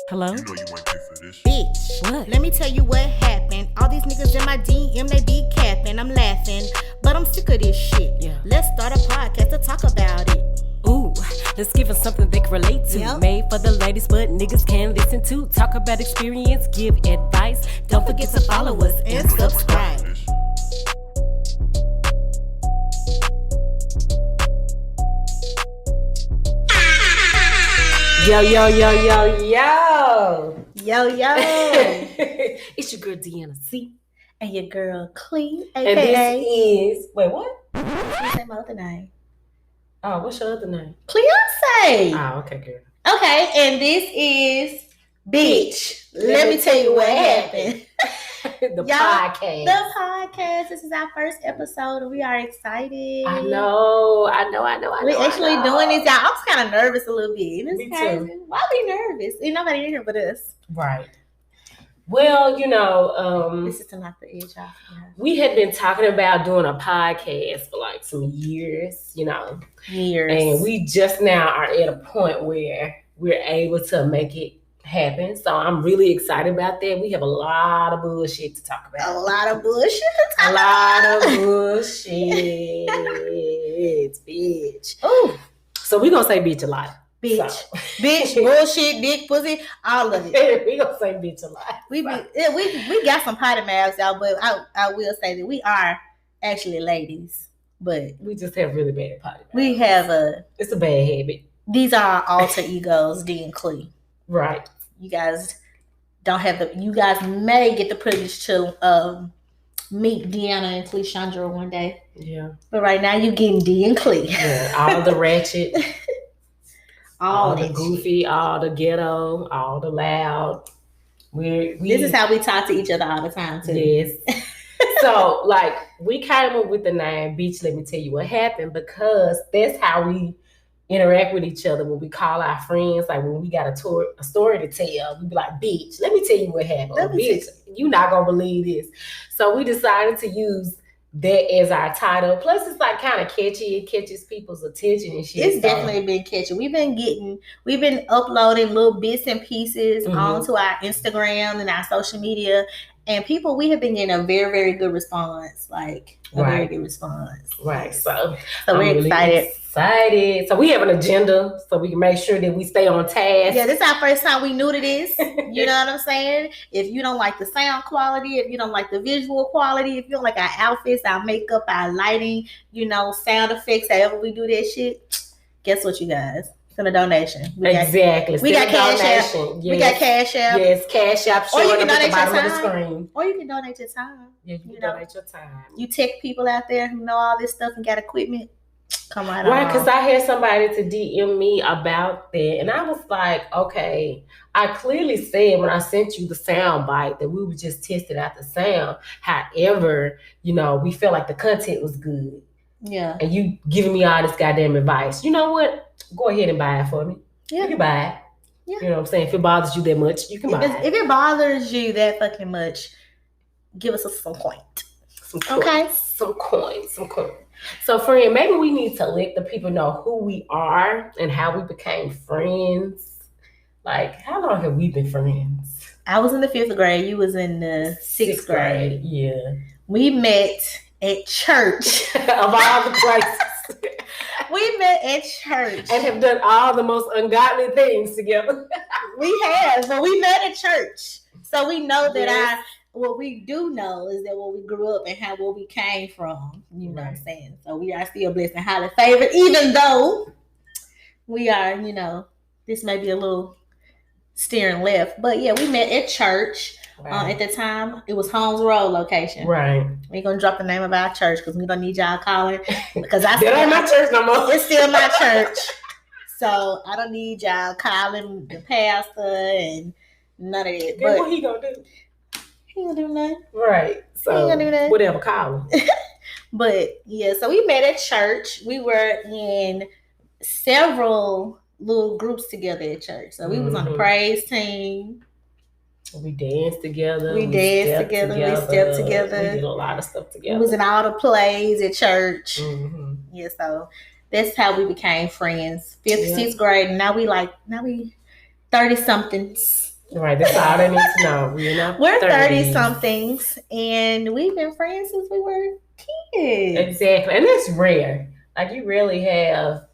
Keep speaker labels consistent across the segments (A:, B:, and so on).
A: Hello?
B: You know you ain't pay for this.
C: Bitch,
A: What?
C: let me tell you what happened. All these niggas in my DM, they be capping. I'm laughing, but I'm sick of this shit.
A: Yeah.
C: Let's start a podcast to talk about it.
A: Ooh, let's give them something they can relate to.
C: Yep.
A: Made for the ladies, but niggas can listen to. Talk about experience, give advice. Don't forget to follow us and
B: You know you ain't pay
C: subscribe.
B: for this.
A: Yo, yo, yo, yo, yo.
C: Yo, yo.
A: It's your girl Dee and Cle.
C: And your girl Cle,
A: And
C: aka.
A: this is. Wait, what?
C: What's say my other name?
A: Oh, what's your other name?
C: Cleonce.
A: Oh, okay, girl.
C: Okay, and this is Bitch. Let me tell you what happened.
A: The
C: Y'all,
A: podcast.
C: The podcast. This is our first episode, and we are excited.
A: I know.
C: We're actually doing this, y'all. I'm kind of nervous a little bit. It's
A: Me
C: crazy.
A: too.
C: Why be nervous? Ain't nobody in here but us.
A: Right. Well, you know,
C: This is to knock the edge off.
A: we had been talking about doing a podcast for like some years, you know,
C: Years.
A: and we just now are at a point where we're able to make it happen. So I'm really excited about that. We have a lot of bullshit to talk
C: a
A: about.
C: lot of bullshit.
A: A lot of bullshit, bitch.
C: Ooh,
A: So we're going to say bitch a lot.
C: bitch.
A: So.
C: Bitch, bullshit, dick, pussy, all of it.
A: We're going to say bitch a lot.
C: We got some potty mouths out, but I will say that we are actually ladies. But
A: We just have really bad potty mouth.
C: we have
A: It's a bad habit.
C: these are our alter egos, Dee and Cle.
A: Right.
C: You guys don't have you guys may get the privilege to meet Deanna and Cleishandra one day.
A: Yeah.
C: But right now you getting Dee and Cle.
A: Yeah. All the ratchet, all the
C: that
A: goofy, all the ghetto, all the loud.
C: This is how we talk to each other all the time too.
A: Yes. So, like, we came up with the name Beach. Let me tell you what happened, because that's how we interact with each other when we call our friends. Like, when we got a story to tell, we be like, "Bitch, let me tell you what happened."
C: Let
A: Or,
C: me
A: "Bitch, you not gonna believe this." So we decided to use that as our title. Plus, it's like kind of catchy. It catches people's attention and shit.
C: It's
A: So,
C: definitely been catchy. We've been uploading little bits and pieces
A: Mhm.
C: onto our Instagram and our social media, and we have been getting a very, very good response. Like a very
A: Right.
C: good response.
A: right. So
C: So
A: I'm
C: we're
A: really
C: excited.
A: So we have an agenda, so we can make sure that we stay on task.
C: Yeah, this is our first time we knew to this. You know what I'm saying? If you don't like the sound quality, if you don't like the visual quality, if you don't like our outfits, our makeup, our lighting, sound effects, however we do that shit, guess what, you guys? Send a donation.
A: Exactly.
C: We got
A: Send a
C: Cash App.
A: donation.
C: We got Cash App.
A: Yes, Cash App.
C: Or you
A: showing
C: can
A: up at the
C: donate your
A: bottom of the
C: time.
A: screen.
C: Or you can donate your time.
A: Yeah, you can
C: You know.
A: donate your time.
C: You tech people out there who know all this stuff and got equipment, come right
A: Right,
C: on.
A: because I had somebody to DM me about that, and I was like, okay, I clearly said when I sent you the sound bite that we would just test it out the sound. However, we felt like the content was good,
C: Yeah.
A: and you giving me all this goddamn advice. You know what? Go ahead and buy it for me.
C: Yeah.
A: You can buy it.
C: Yeah.
A: You know what I'm saying? If it bothers you that much, you can buy it.
C: If it bothers you that fucking much, give us some point.
A: Some coins,
C: Okay.
A: some coins. So, friend, maybe we need to let the people know who we are and how we became friends. Like, how long have we been friends?
C: I was in the 5th grade. You was in the 6th grade.
A: Yeah.
C: We met at church.
A: Of all the places.
C: We met at church.
A: And have done all the most ungodly things together.
C: We have, but we met at church. So we know that
A: Yes.
C: what we do know is that where we grew up and where we came from. You know what I'm saying? So we are still blessed and highly favored, even though we are, this may be a little steering left. But yeah, we met at church.
A: Right.
C: At the time, it was Holmes Road location.
A: Right.
C: We ain't gonna drop the name of our church because we don't need y'all calling. Because
A: That ain't my church no more.
C: it's still my church. So I don't need y'all calling the pastor and none of that.
A: Then
C: But
A: what he gonna do?
C: he ain't gonna do nothing.
A: Right. So
C: He ain't gonna do that.
A: whatever, call him.
C: But yeah, so we met at church. We were in several little groups together at church. So we was on the
A: Mhm.
C: praise team.
A: We danced together.
C: We danced
A: stepped
C: together. We stepped together.
A: We did a lot of stuff
C: We
A: together.
C: was in all the plays at church.
A: Mhm.
C: Yeah, so That's how we became friends. 5th, 6th grade. And now we 30-somethings.
A: Right, that's all they need to know.
C: We're 30-somethings, and we've been friends since we were kids.
A: Exactly, and that's rare. Like, you rarely have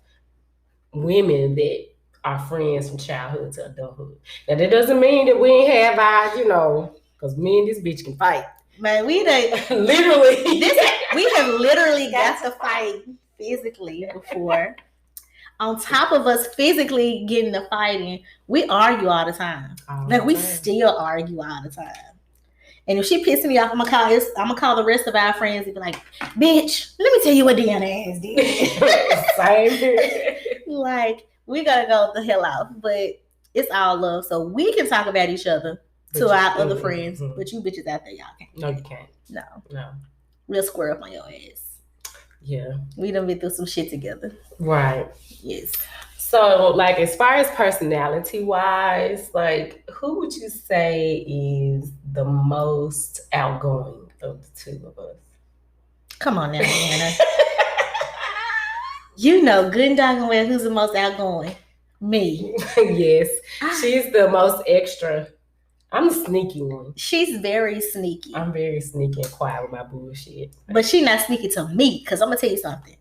A: women that are friends from childhood to adulthood. Now, that doesn't mean that we ain't have our, because me and this bitch can fight.
C: Man, we
A: literally.
C: We have literally got to fight physically before. On top of us physically getting to fighting, we argue all the time. We still argue all the time. And if she pisses me off, I'm gonna call the rest of our friends and be like, "Bitch, let me tell you what Deanna ass did."
A: Same here.
C: Like, we gotta go the hell out. But it's all love, so we can talk about each other to our other friends. But you bitches out there, y'all can't.
A: No, you can't.
C: No. We'll square up on your ass.
A: Yeah.
C: We done been through some shit together.
A: Right.
C: Yes.
A: So, like, as far as personality-wise, like, who would you say is the most outgoing of the two of us?
C: Come on now, Anna. You know good and doggone well who's the most outgoing. Me.
A: Yes. She's the most extra. I'm the sneaky one.
C: She's very sneaky.
A: I'm very sneaky and quiet with my bullshit.
C: But she's not sneaky to me, because I'm going to tell you something.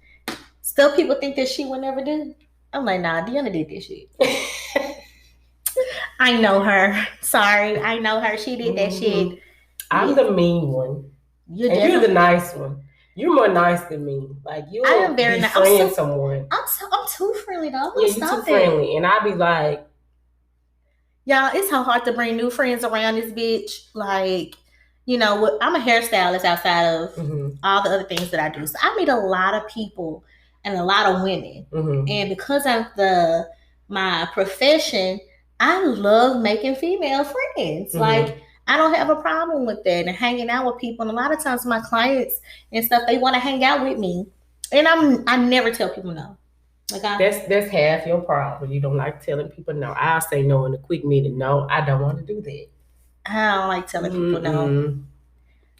C: Still people think that she would never do. I'm like, nah, Deanna did this shit. I know her. Sorry, I know her. She did that shit.
A: I'm the mean one. You're the nice one. You're more nice than me. Like, you
C: am very
A: nice. Befriend someone.
C: I'm too friendly though.
A: You're too friendly. And I'll be like,
C: y'all, it's so hard to bring new friends around this bitch. Like, I'm a hairstylist outside of all the other things that I do. So I meet a lot of people and a lot of women. And because of my profession, I love making female friends. Like, I don't have a problem with that and hanging out with people. And a lot of times my clients and stuff, they want to hang out with me. And I never tell people no. Like,
A: that's half your problem. You don't like telling people no. I'll say no in a quick minute. No, I don't want to do that.
C: I don't like telling people no.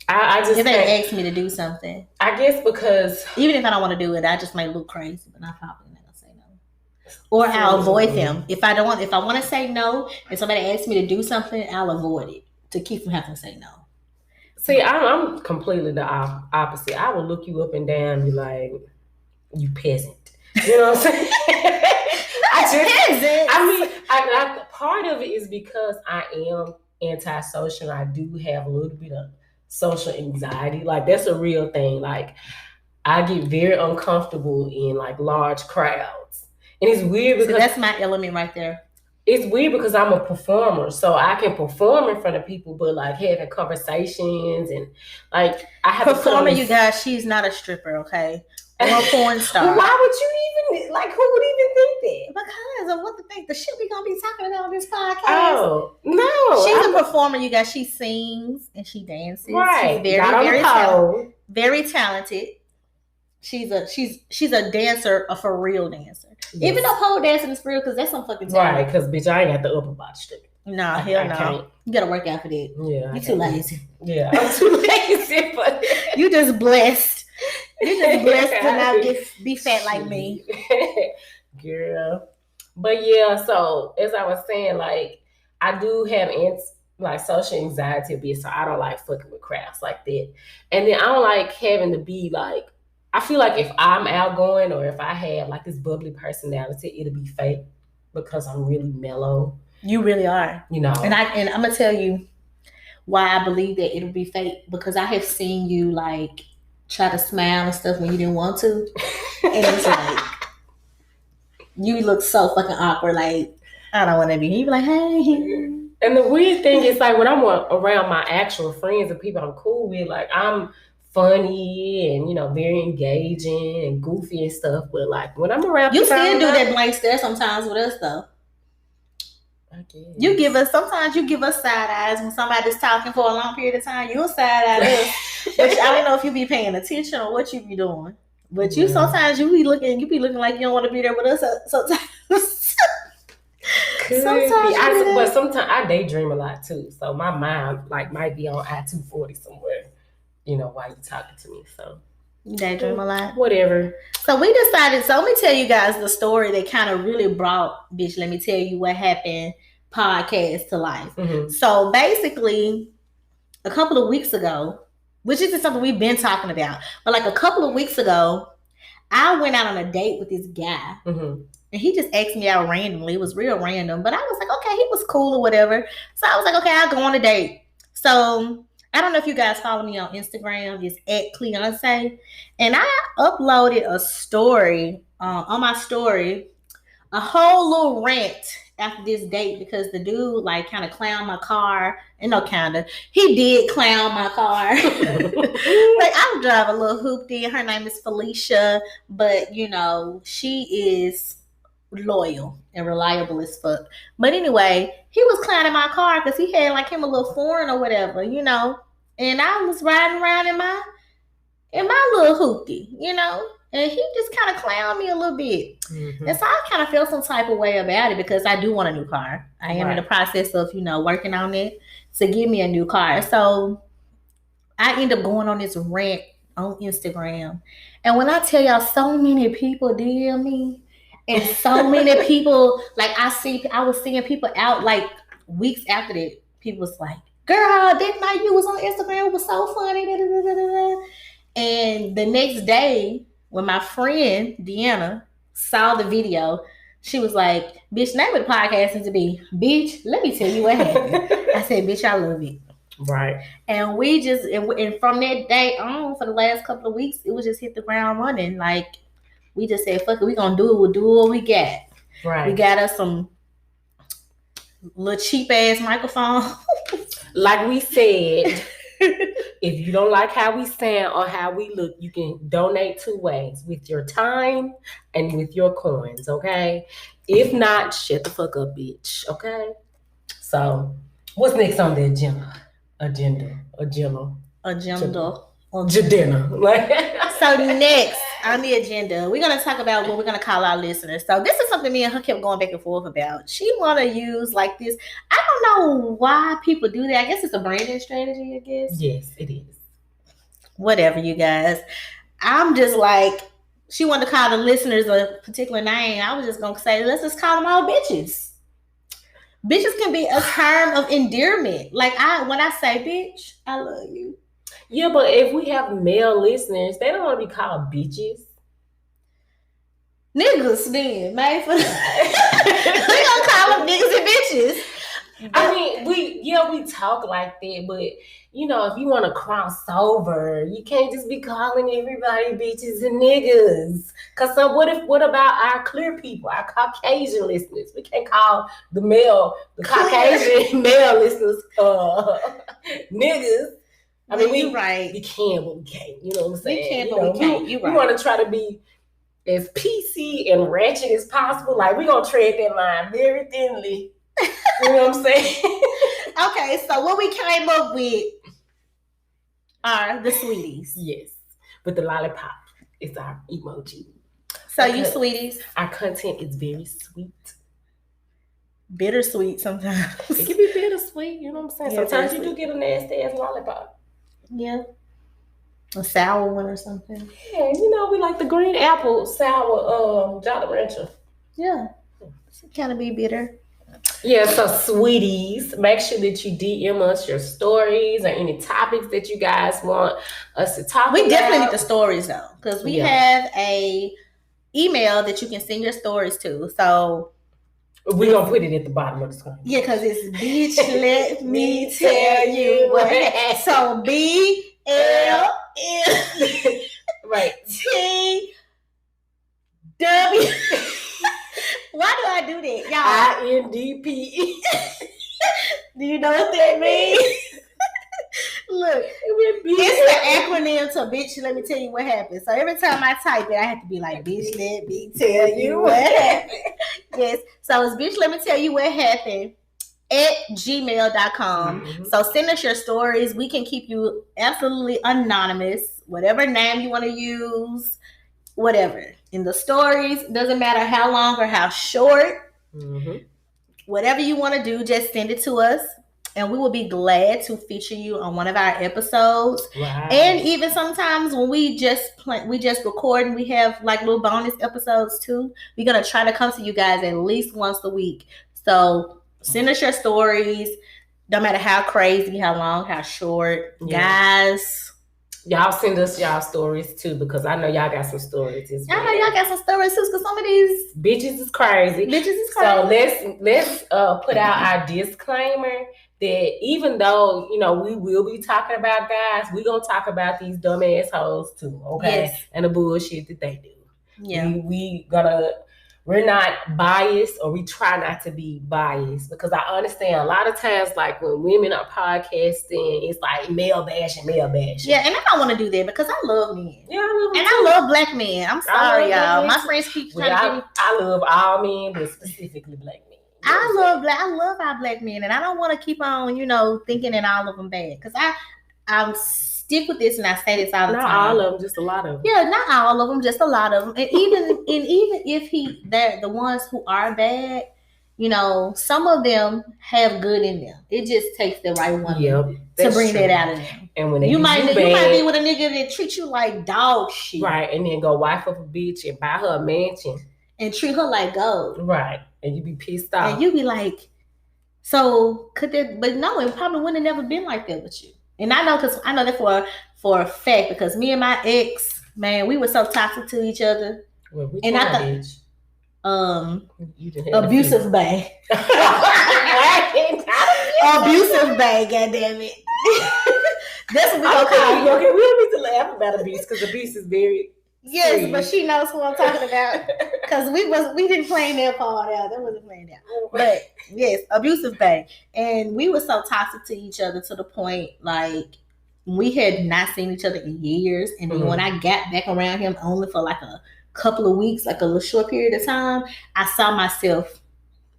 A: I just
C: if they ask me to do something,
A: I guess because
C: even if I don't want to do it, I just might look crazy, but I'm probably not gonna say no. Or I'll avoid them. If I want to say no, and somebody asks me to do something, I'll avoid it to keep from having to say no.
A: See, I'm completely the opposite. I will look you up and down and be like, "You peasant." You know what I'm saying? Part of it is because I am antisocial. I do have a little bit of social anxiety. Like, that's a real thing. Like, I get very uncomfortable in like large crowds. And it's weird because
C: that's my element right there.
A: It's weird because I'm a performer, so I can perform in front of people, but like having conversations and like I have
C: performer. You guys, she's not a stripper, okay? Or a porn star.
A: Why would you even like? Who would even think that?
C: Because of what the shit we gonna be talking about on this podcast.
A: Oh no,
C: she's a performer. You guys, she sings and she dances.
A: Right,
C: she's very talented. She's a dancer, a for real dancer. Yes. Even though pole dancing is for real, because that's some fucking talent.
A: Right, because bitch, I ain't got the upper body strip.
C: No, hell no. You gotta work out for that.
A: Yeah,
C: you too lazy.
A: Yeah, I'm too lazy for that.
C: You just blessed. You just blessed to not be fat like me,
A: girl. But yeah, so as I was saying, like I do have like social anxiety a bit, so I don't like fucking with crowds like that. And then I don't like having to be like. I feel like if I'm outgoing or if I have like this bubbly personality, it'll be fake because I'm really mellow.
C: You really are.
A: You know.
C: And I'm gonna tell you why I believe that it'll be fake, because I have seen you like try to smile and stuff when you didn't want to. And it's like you look so fucking awkward, like I don't wanna be here. You be like, hey.
A: And the weird thing is like when I'm around my actual friends and people I'm cool with, like I'm funny and very engaging and goofy and stuff, but like when I'm around
C: you still do that blank stare sometimes with us though.
A: I guess.
C: Sometimes you give us side eyes when somebody's talking for a long period of time. You'll side eye us. But I don't know if you be paying attention or what you be doing. But sometimes you be looking like you don't want to be there with us sometimes.
A: But sometimes I daydream a lot too. So my mind like might be on I-240 somewhere. While you talking to me, so
C: You daydream a lot?
A: Whatever.
C: So we decided, so let me tell you guys the story that kind of really brought Bitch Let Me Tell You What Happened podcast to life.
A: Mm-hmm.
C: So basically, a couple of weeks ago, which isn't something we've been talking about, but like a couple of weeks ago, I went out on a date with this guy.
A: Mm-hmm.
C: And he just asked me out randomly. It was real random. But I was like, okay, he was cool or whatever. So I was like, okay, I'll go on a date. So I don't know if you guys follow me on Instagram. It's @Cleonce. And I uploaded a story on my story, a whole little rant after this date because the dude like kind of clowned my car. And no, kind of. He did clown my car. Like I drive a little hoopty. Her name is Felicia. But, you know, she is loyal and reliable as fuck. But anyway, he was clowning my car because he had like him a little foreign or whatever, you know. And I was riding around in my little hoopty, you know. And he just kind of clowned me a little bit. Mm-hmm. And so I kind of felt some type of way about it because I do want a new car. I am in the process of, you know, working on it to give me a new car. So I end up going on this rant on Instagram. And when I tell y'all, so many people DM me. And so many people, like I was seeing people out like weeks after that. People was like, girl, that night you was on Instagram, it was so funny. Da, da, da, da. And the next day, when my friend Deanna saw the video, she was like, bitch, name of the podcast is to be, bitch, let me tell you what happened. I said, bitch, I love it.
A: Right.
C: And we just, and from that day on, for the last couple of weeks, it was just hit the ground running. Like, we just said, fuck it, we gonna do it. We'll do what we got.
A: Right.
C: We got us some little cheap ass microphone.
A: Like we said, if you don't like how we sound or how we look, you can donate 2 ways: with your time and with your coins. Okay. If not, shut the fuck up, bitch. Okay. So, what's next on the agenda? Agenda. So next on the agenda, we're going to talk about what we're going to call our listeners. So this is something me and her kept going back and forth about. She want to use like this. I don't know why people do that. I guess it's a branding strategy, I guess. Yes, it is.
C: Whatever, you guys. I'm just like, she wanted to call the listeners a particular name. I was just going to say, let's just call them all bitches. Bitches can be a term of endearment. Like when I say bitch, I love you.
A: Yeah, but if we have male listeners, they don't want to be called bitches.
C: Niggas then, man. We gonna call them niggas and bitches.
A: I mean, we talk like that, but you know, if you want to cross over, you can't just be calling everybody bitches and niggas. Cause what about our clear people, our Caucasian listeners? We can't call the Caucasian male listeners niggas. I mean, we can, but we can't. You know what I'm saying?
C: We can, but we can't.
A: We want to try to be as PC and ratchet as possible. Like, we're going to tread that line very thinly. You know what I'm saying?
C: Okay, so what we came up with are the sweeties.
A: Yes. But the lollipop is our emoji.
C: So you sweeties.
A: Our content is very sweet.
C: Bittersweet sometimes.
A: It can be bittersweet, you know what I'm saying? Yeah, sometimes you do get a nasty ass lollipop.
C: Yeah. A sour one or something.
A: Yeah, you know, we like the green apple sour Jolly Rancher.
C: Yeah. It kind of be bitter.
A: Yeah, so sweeties, make sure that you DM us your stories or any topics that you guys want us to talk about.
C: We definitely need the stories though, because we have a email that you can send your stories to. So
A: we're going to put it at the bottom of the screen.
C: Yeah, because it's bitch, let me tell you what. So BLM
A: right.
C: TW. Why do I do that, y'all?
A: INDP.
C: Do you know what that means? Look, it's the acronym to bitch, let me tell you what happened. So every time I type it, I have to be like, bitch, let me tell you what happened. Yes. So it's bitch, let me tell you what happened @gmail.com. Mm-hmm. So send us your stories. We can keep you absolutely anonymous. Whatever name you want to use, whatever. In the stories, doesn't matter how long or how short. Mm-hmm. Whatever you want to do, just send it to us. and we will be glad to feature you on one of our episodes.
A: Wow.
C: And even sometimes when we just record and we have like little bonus episodes too, we're gonna try to come to you guys at least once a week. So send us your stories, no matter how crazy, how long, how short, guys.
A: Y'all send us y'all stories too, because I know y'all got some stories.
C: I know y'all got some stories too, because some of these
A: bitches is crazy. So let's put out our disclaimer that even though, you know, we will be talking about guys, we're gonna talk about these dumb assholes too, okay? Yes. And the bullshit that they do. Yeah. We're not biased, or we try not to be biased, because I understand a lot of times, like when women are podcasting, it's like male bashing.
C: Yeah, and I don't want to do that because I love men.
A: Yeah, I love men.
C: And I love black men. I'm sorry, y'all. My friends keep trying to get me.
A: I love all men, but specifically black men.
C: I love our black men, and I don't want to keep on, you know, thinking that all of them bad, because I'm stick with this, and I say this all the time.
A: Not all of them, just a lot of them.
C: Yeah, not all of them, just a lot of them. And even if they're the ones who are bad, you know, some of them have good in them. It just takes the right one to bring that out of them.
A: And when
C: you might be with a nigga that treats you like dog shit,
A: right? And then go wife up a bitch and buy her a mansion
C: and treat her like gold,
A: right? And you be pissed off,
C: and you be like, so could that? But no, it probably wouldn't have never been like that with you. And I know, because I know that for a fact, because me and my ex, man, we were so toxic to each other.
A: Well, and I thought,
C: abusive bang. Abusive bang, goddammit. That's what we gonna call you.
A: Okay, we don't need to laugh about abuse, because abuse is very
C: serious. But she knows who I'm talking about, because we didn't plan that part out. That wasn't planned out. But yes, abusive bang. And we were so toxic to each other to the point, like, we had not seen each other in years. And then when I got back around him only for like a couple of weeks, like a little short period of time, I saw myself,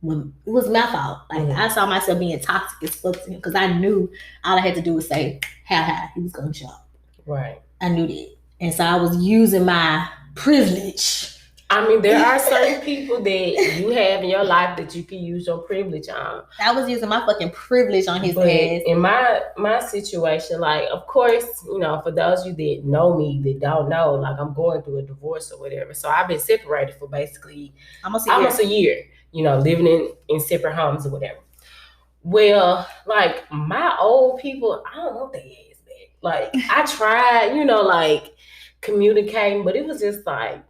C: it was my fault. Like, I saw myself being toxic as fuck to him, because I knew all I had to do was say how high he was going to jump.
A: Right.
C: I knew that. And so I was using my privilege.
A: I mean, there are certain people that you have in your life that you can use your privilege on.
C: I was using my fucking privilege on his ass.
A: In my situation, like, of course, you know, for those of you that know me, that don't know, like, I'm going through a divorce or whatever. So I've been separated for basically almost a year, you know, living in separate homes or whatever. Well, like, my old people, I don't want their ass back. Like, I tried, you know, like, communicating, but it was just like,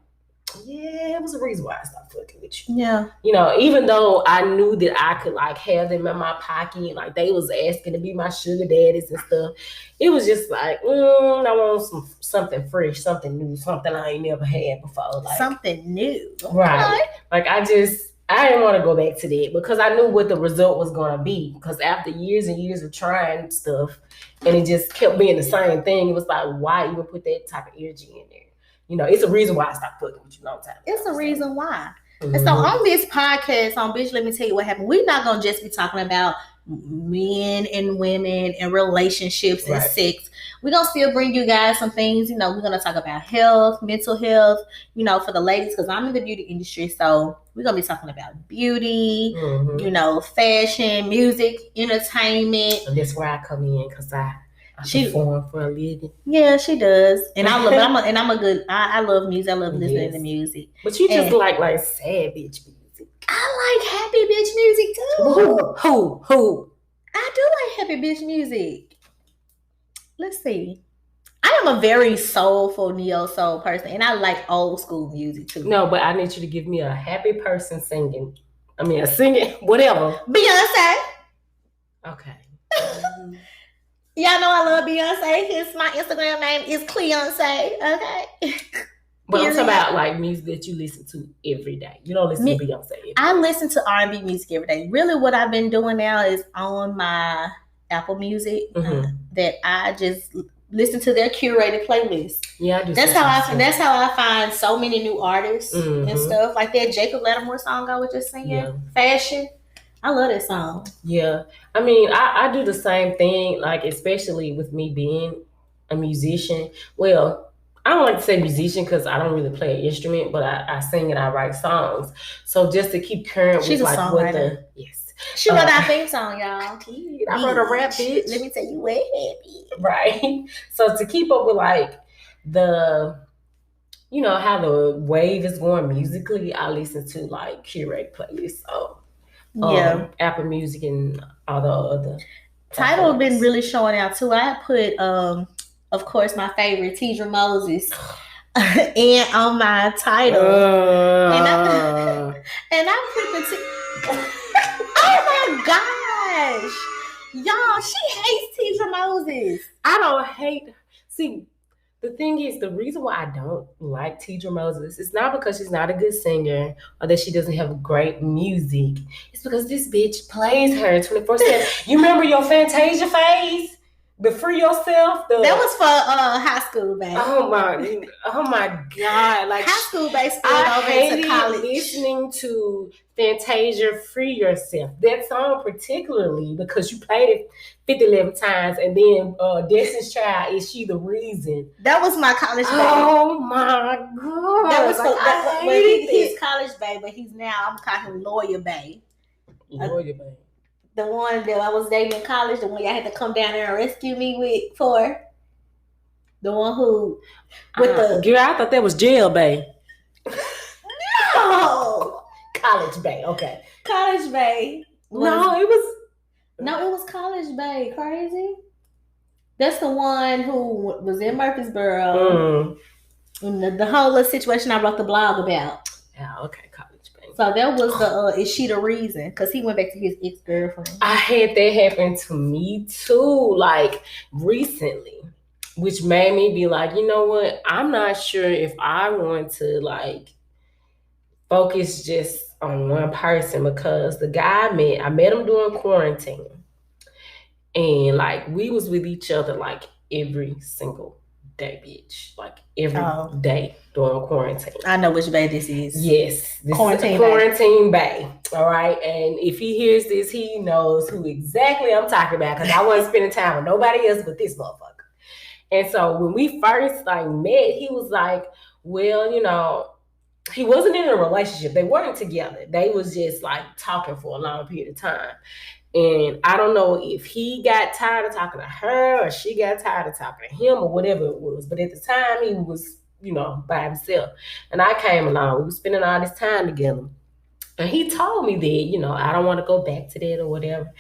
A: yeah, it was a reason why I stopped fucking with you.
C: Yeah.
A: You know, even though I knew that I could, like, have them in my pocket, like, they was asking to be my sugar daddies and stuff, it was just like, I want something fresh, something new, something I ain't never had before. Like,
C: something new. Okay.
A: Right. Like, I didn't want to go back to that, because I knew what the result was going to be. Because after years and years of trying stuff, and it just kept being the same thing, it was like, why even put that type of energy in there? You know, it's a reason why I stopped fucking with you long time ago.
C: It's a reason why. And so on this podcast, on Bitch, Let Me Tell You What Happened, we're not going to just be talking about men and women and relationships and sex. We're going to still bring you guys some things. You know, we're going to talk about health, mental health, you know, for the ladies, because I'm in the beauty industry. So we're going to be talking about beauty, you know, fashion, music, entertainment.
A: And that's where I come in, because I perform for a living.
C: Yeah, she does. And I love I love music. I love listening to music.
A: But you just like sad bitch music.
C: I like happy bitch music too.
A: Who?
C: I do like happy bitch music. Let's see. I am a very soulful neo soul person, and I like old school music too.
A: No, but I need you to give me a happy person singing. I mean, a singing, whatever.
C: Beyonce.
A: Okay.
C: Y'all know I love Beyonce. My Instagram name is Cleonce. Okay.
A: But I'm talking about like music that you listen to every day. You don't listen to Beyonce every day.
C: I listen to R&B music every day. Really, what I've been doing now is on my Apple Music that I just listen to their curated playlist.
A: Yeah, I do.
C: That's how I find so many new artists and stuff. Like that Jacob Lattimore song I was just singing, Fashion. I love that song.
A: Yeah. I mean, I do the same thing, like, especially with me being a musician. Well, I don't like to say musician because I don't really play an instrument, but I sing and I write songs. So just to keep current with like what
C: She wrote our theme song, y'all.
A: I wrote a rap, bitch.
C: Let me tell you what happened.
A: Right. So to keep up with like the, you know, how the wave is going musically, I listen to like curate playlists. So Apple Music and all the other.
C: Tidal been really showing out too. I put of course my favorite Tidra Moses and on my Tidal. And I put the oh my gosh. Y'all, she hates Tidra Moses.
A: I don't hate. See, the thing is, the reason why I don't like Tidra Moses is not because she's not a good singer or that she doesn't have great music. It's because this bitch plays her 24/7. You remember your Fantasia phase? The Free Yourself?
C: That was for High School, babe.
A: Oh my God. Like
C: High School, babe,
A: I hated listening to Fantasia Free Yourself. That song particularly because you played it 50-11 times, and then Destiny's Child, Is She the Reason?
C: That was my college babe.
A: Oh my God.
C: That was like, he's college babe, but he's now, I'm calling him Lawyer babe.
A: Lawyer babe.
C: The one that I was dating in college, the one y'all had to come down there and rescue me with for. The one who with the
A: girl, I thought that was jail babe.
C: No.
A: College babe, okay.
C: College babe.
A: No, it was
C: College babe. Crazy. That's the one who was in Murfreesboro. The whole little situation I wrote the blog about.
A: Yeah, okay, college babe.
C: So that was the Is She the Reason? Because he went back to his ex-girlfriend.
A: I had that happen to me too, like recently, which made me be like, you know what? I'm not sure if I want to like focus just on one person, because the guy I met him during quarantine, and like we was with each other like every single day, bitch, like every day during quarantine.
C: I know which bae this is.
A: Yes, this quarantine bae. All right, and if he hears this, he knows who exactly I'm talking about, because I wasn't spending time with nobody else but this motherfucker. And so when we first like met, he was like, well, you know, he wasn't in a relationship. They weren't together. They was just like talking for a long period of time. And I don't know if he got tired of talking to her or she got tired of talking to him or whatever it was. But at the time, he was, you know, by himself. And I came along. We were spending all this time together. And he told me that, you know, I don't want to go back to that or whatever.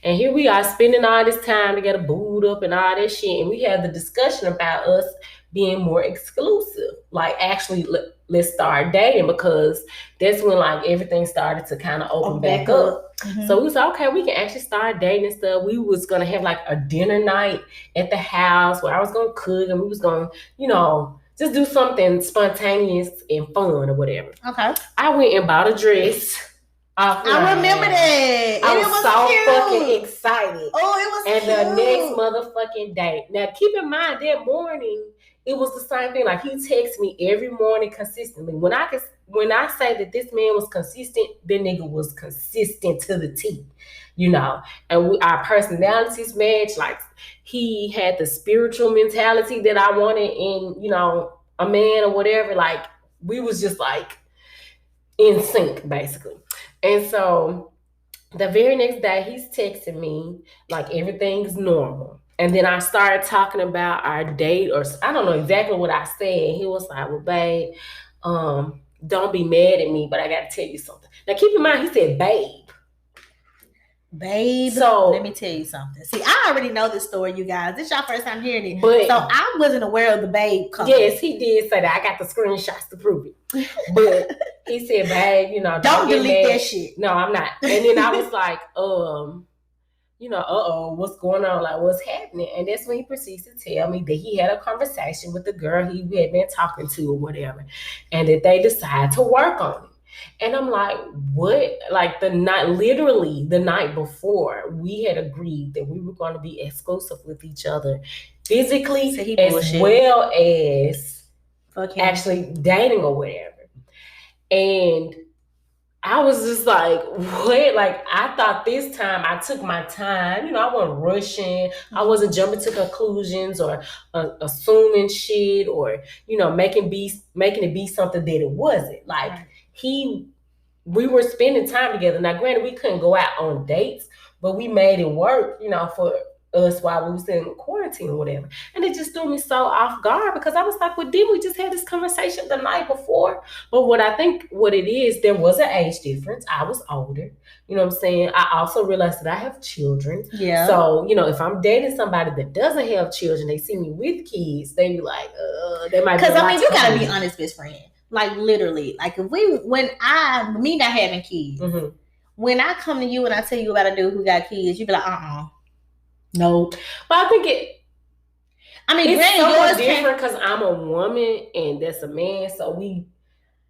A: And here we are spending all this time together, booed up and all that shit. And we had the discussion about us being more exclusive. Like, actually, let's start dating, because that's when, like, everything started to kind of open back up. Mm-hmm. So we was like, okay, we can actually start dating and stuff. We was going to have, like, a dinner night at the house where I was going to cook, and we was going to, you know, just do something spontaneous and fun or whatever. Okay. I went and bought a dress.
C: I remember that.
A: I was so
C: cute.
A: Fucking excited.
C: Oh, it was
A: and
C: cute.
A: And the next motherfucking day. Now, keep in mind, that morning, it was the same thing. Like, he texts me every morning consistently. When I say that this man was consistent, that nigga was consistent to the T. You know, and our personalities match. Like, he had the spiritual mentality that I wanted in, you know, a man or whatever. Like, we was just like in sync, basically. And so the very next day, he's texting me like everything's normal. And then I started talking about our date, or I don't know exactly what I said. He was like, well, babe, don't be mad at me, but I got to tell you something. Now, keep in mind, he said, babe.
C: Babe, so let me tell you something. See, I already know this story, you guys. This is your first time hearing it. But, so I wasn't aware of the babe coming.
A: Yes, he did say that. I got the screenshots to prove it. But he said, babe, you know,
C: don't delete that shit.
A: No, I'm not. And then I was like, you know, what's going on? Like, what's happening? And that's when he proceeds to tell me that he had a conversation with the girl he had been talking to or whatever, and that they decided to work on it. And I'm like, what? Like, literally the night before, we had agreed that we were going to be exclusive with each other physically, as well as actually dating or whatever. And I was just like, what? Like, I thought this time I took my time. You know, I wasn't rushing. I wasn't jumping to conclusions or assuming shit, or, you know, making it be something that it wasn't. Like, he we were spending time together. Now, granted, we couldn't go out on dates, but we made it work, for us while we was in quarantine or whatever. And it just threw me so off guard because I was like, well, didn't we just have this conversation the night before? But what it is, there was an age difference. I was older. You know what I'm saying? I also realized that I have children.
C: Yeah.
A: So, if I'm dating somebody that doesn't have children, they see me with kids, they be like, they might be.
C: Because, you got to be honest, best friend. Like, literally. Like, me not having kids,
A: mm-hmm.
C: when I come to you and I tell you about a dude who got kids, you be like, nope.
A: But I think it's
C: somewhat
A: different because I'm a woman and that's a man. So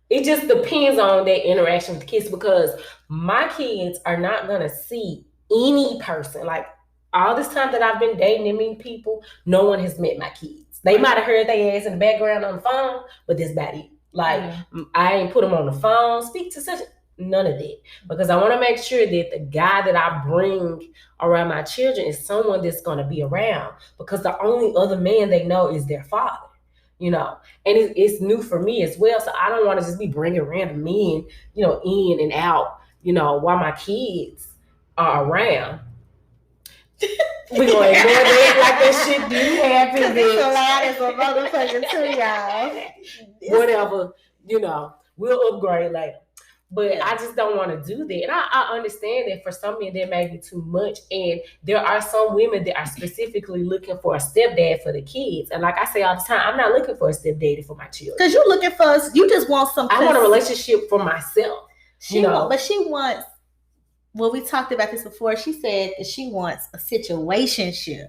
A: it just depends on that interaction with the kids, because my kids are not going to see any person. Like, all this time that I've been dating and meeting people, no one has met my kids. They might have heard their ass in the background on the phone, but that's about it. Like, I ain't put them on the phone, speak to such, none of that. Because I want to make sure that the guy that I bring around my children is someone that's going to be around, because the only other man they know is their father. And it's new for me as well. So I don't want to just be bringing random men, in and out, while my kids are around. We're going to ignore that like that shit didn't happen.
C: It's loud as a motherfucker too,
A: y'all. Whatever, we'll upgrade later. But I just don't want to do that. And I understand that for some men that may be too much. And there are some women that are specifically looking for a stepdad for the kids. And like I say all the time, I'm not looking for a stepdaddy for my children.
C: Because you're looking for us. You just want something.
A: I want a relationship for myself.
C: But she wants, well, we talked about this before. She said that she wants a situationship.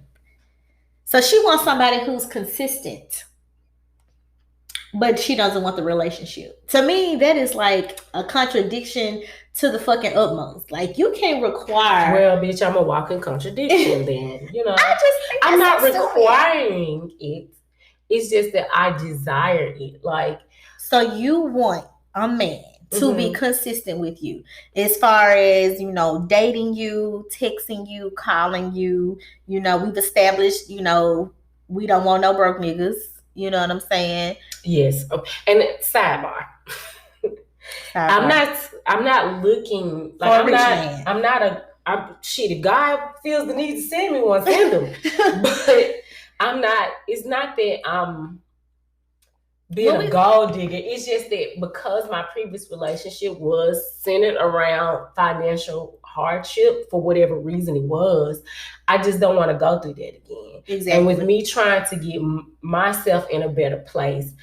C: So she wants somebody who's consistent, but she doesn't want the relationship. To me, that is like a contradiction to the fucking utmost. Like, you can't require.
A: Well, bitch, I'm a walking contradiction then.
C: I just think
A: I'm not requiring it. It's just that I desire it. Like,
C: so you want a man to be consistent with you as far as, dating you, texting you, calling you. We've established, we don't want no broke niggas. You know what I'm saying?
A: Yes. And sidebar. I'm not looking like if God feels the need to send me one, send him. But it's not that I'm being a gold digger. It's just that because my previous relationship was centered around financial hardship for whatever reason it was, I just don't want to go through that again.
C: Exactly.
A: And with me trying to get myself in a better place,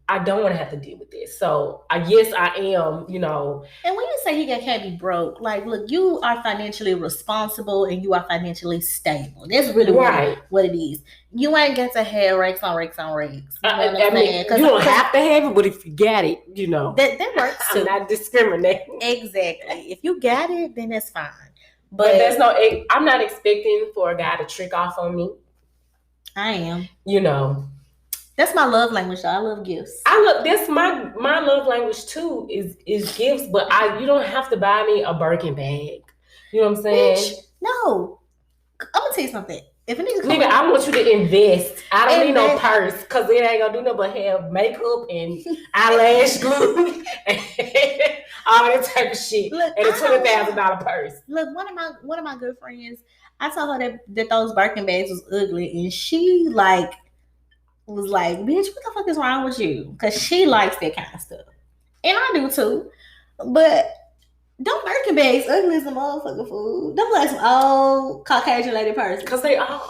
A: I don't want to have to deal with this. So yes, I am,
C: And when you say he can't be broke, like, look, you are financially responsible and you are financially stable. That's really what it is. You ain't got to have rakes on rakes on rakes. You know what I'm saying?
A: You don't have to have it, but if you got it,
C: that works too.
A: I'm not discriminating.
C: Exactly. If you got it, then that's fine.
A: But I'm not expecting for a guy to trick off on me.
C: I am.
A: That's
C: my love language, though. I love gifts.
A: That's my love language too, is gifts. But you don't have to buy me a Birkin bag. You know what I'm saying?
C: Bitch, no. I'm gonna tell you something. If a
A: nigga, I want you to invest. I don't need no purse, because it ain't gonna do nothing but have makeup and eyelash glue and all that type of shit. Look, and a $20,000 purse.
C: Look, one of my good friends, I told her that those Birkin bags was ugly, and she was like, bitch, what the fuck is wrong with you? Because she likes that kind of stuff. And I do too. But don't Birkin bags ugly as a motherfucker, fool. Don't like some old Caucasian lady purse.
A: Because they are.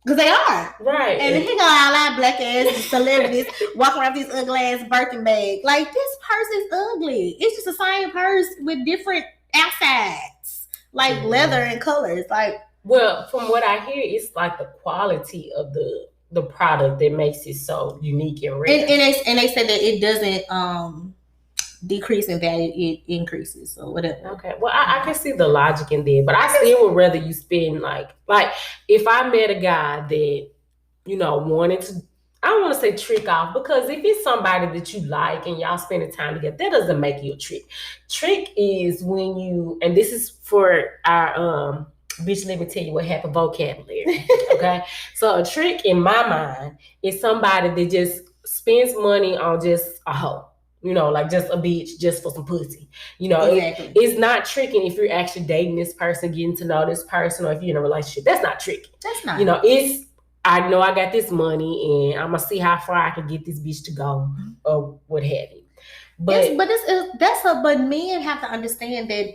C: Right. And then he got all that black ass celebrities walking around with these ugly ass Birkin bags. Like, this purse is ugly. It's just the same purse with different outsides. Like leather and colors. Like,
A: well, from what I hear, it's like the quality of the product that makes it so unique and rare.
C: And they say that it doesn't decrease in value, it increases or whatever.
A: Okay. Well, I can see the logic in there, but I still would rather you spend like if I met a guy that, wanted to, I don't want to say trick off, because if it's somebody that you like and y'all spending time together, that doesn't make you a trick. Trick is when you, and this is for our bitch, let me tell you what happened vocabulary. Okay. So a trick in my mind is somebody that just spends money on just a hoe. You know, like just a bitch just for some pussy. You know,
C: Exactly.
A: it's not tricking if you're actually dating this person, getting to know this person, or if you're in a relationship. That's not tricky.
C: That's not.
A: You know, it's, I know I got this money and I'm gonna see how far I can get this bitch to go or what have you. But
C: but men have to understand that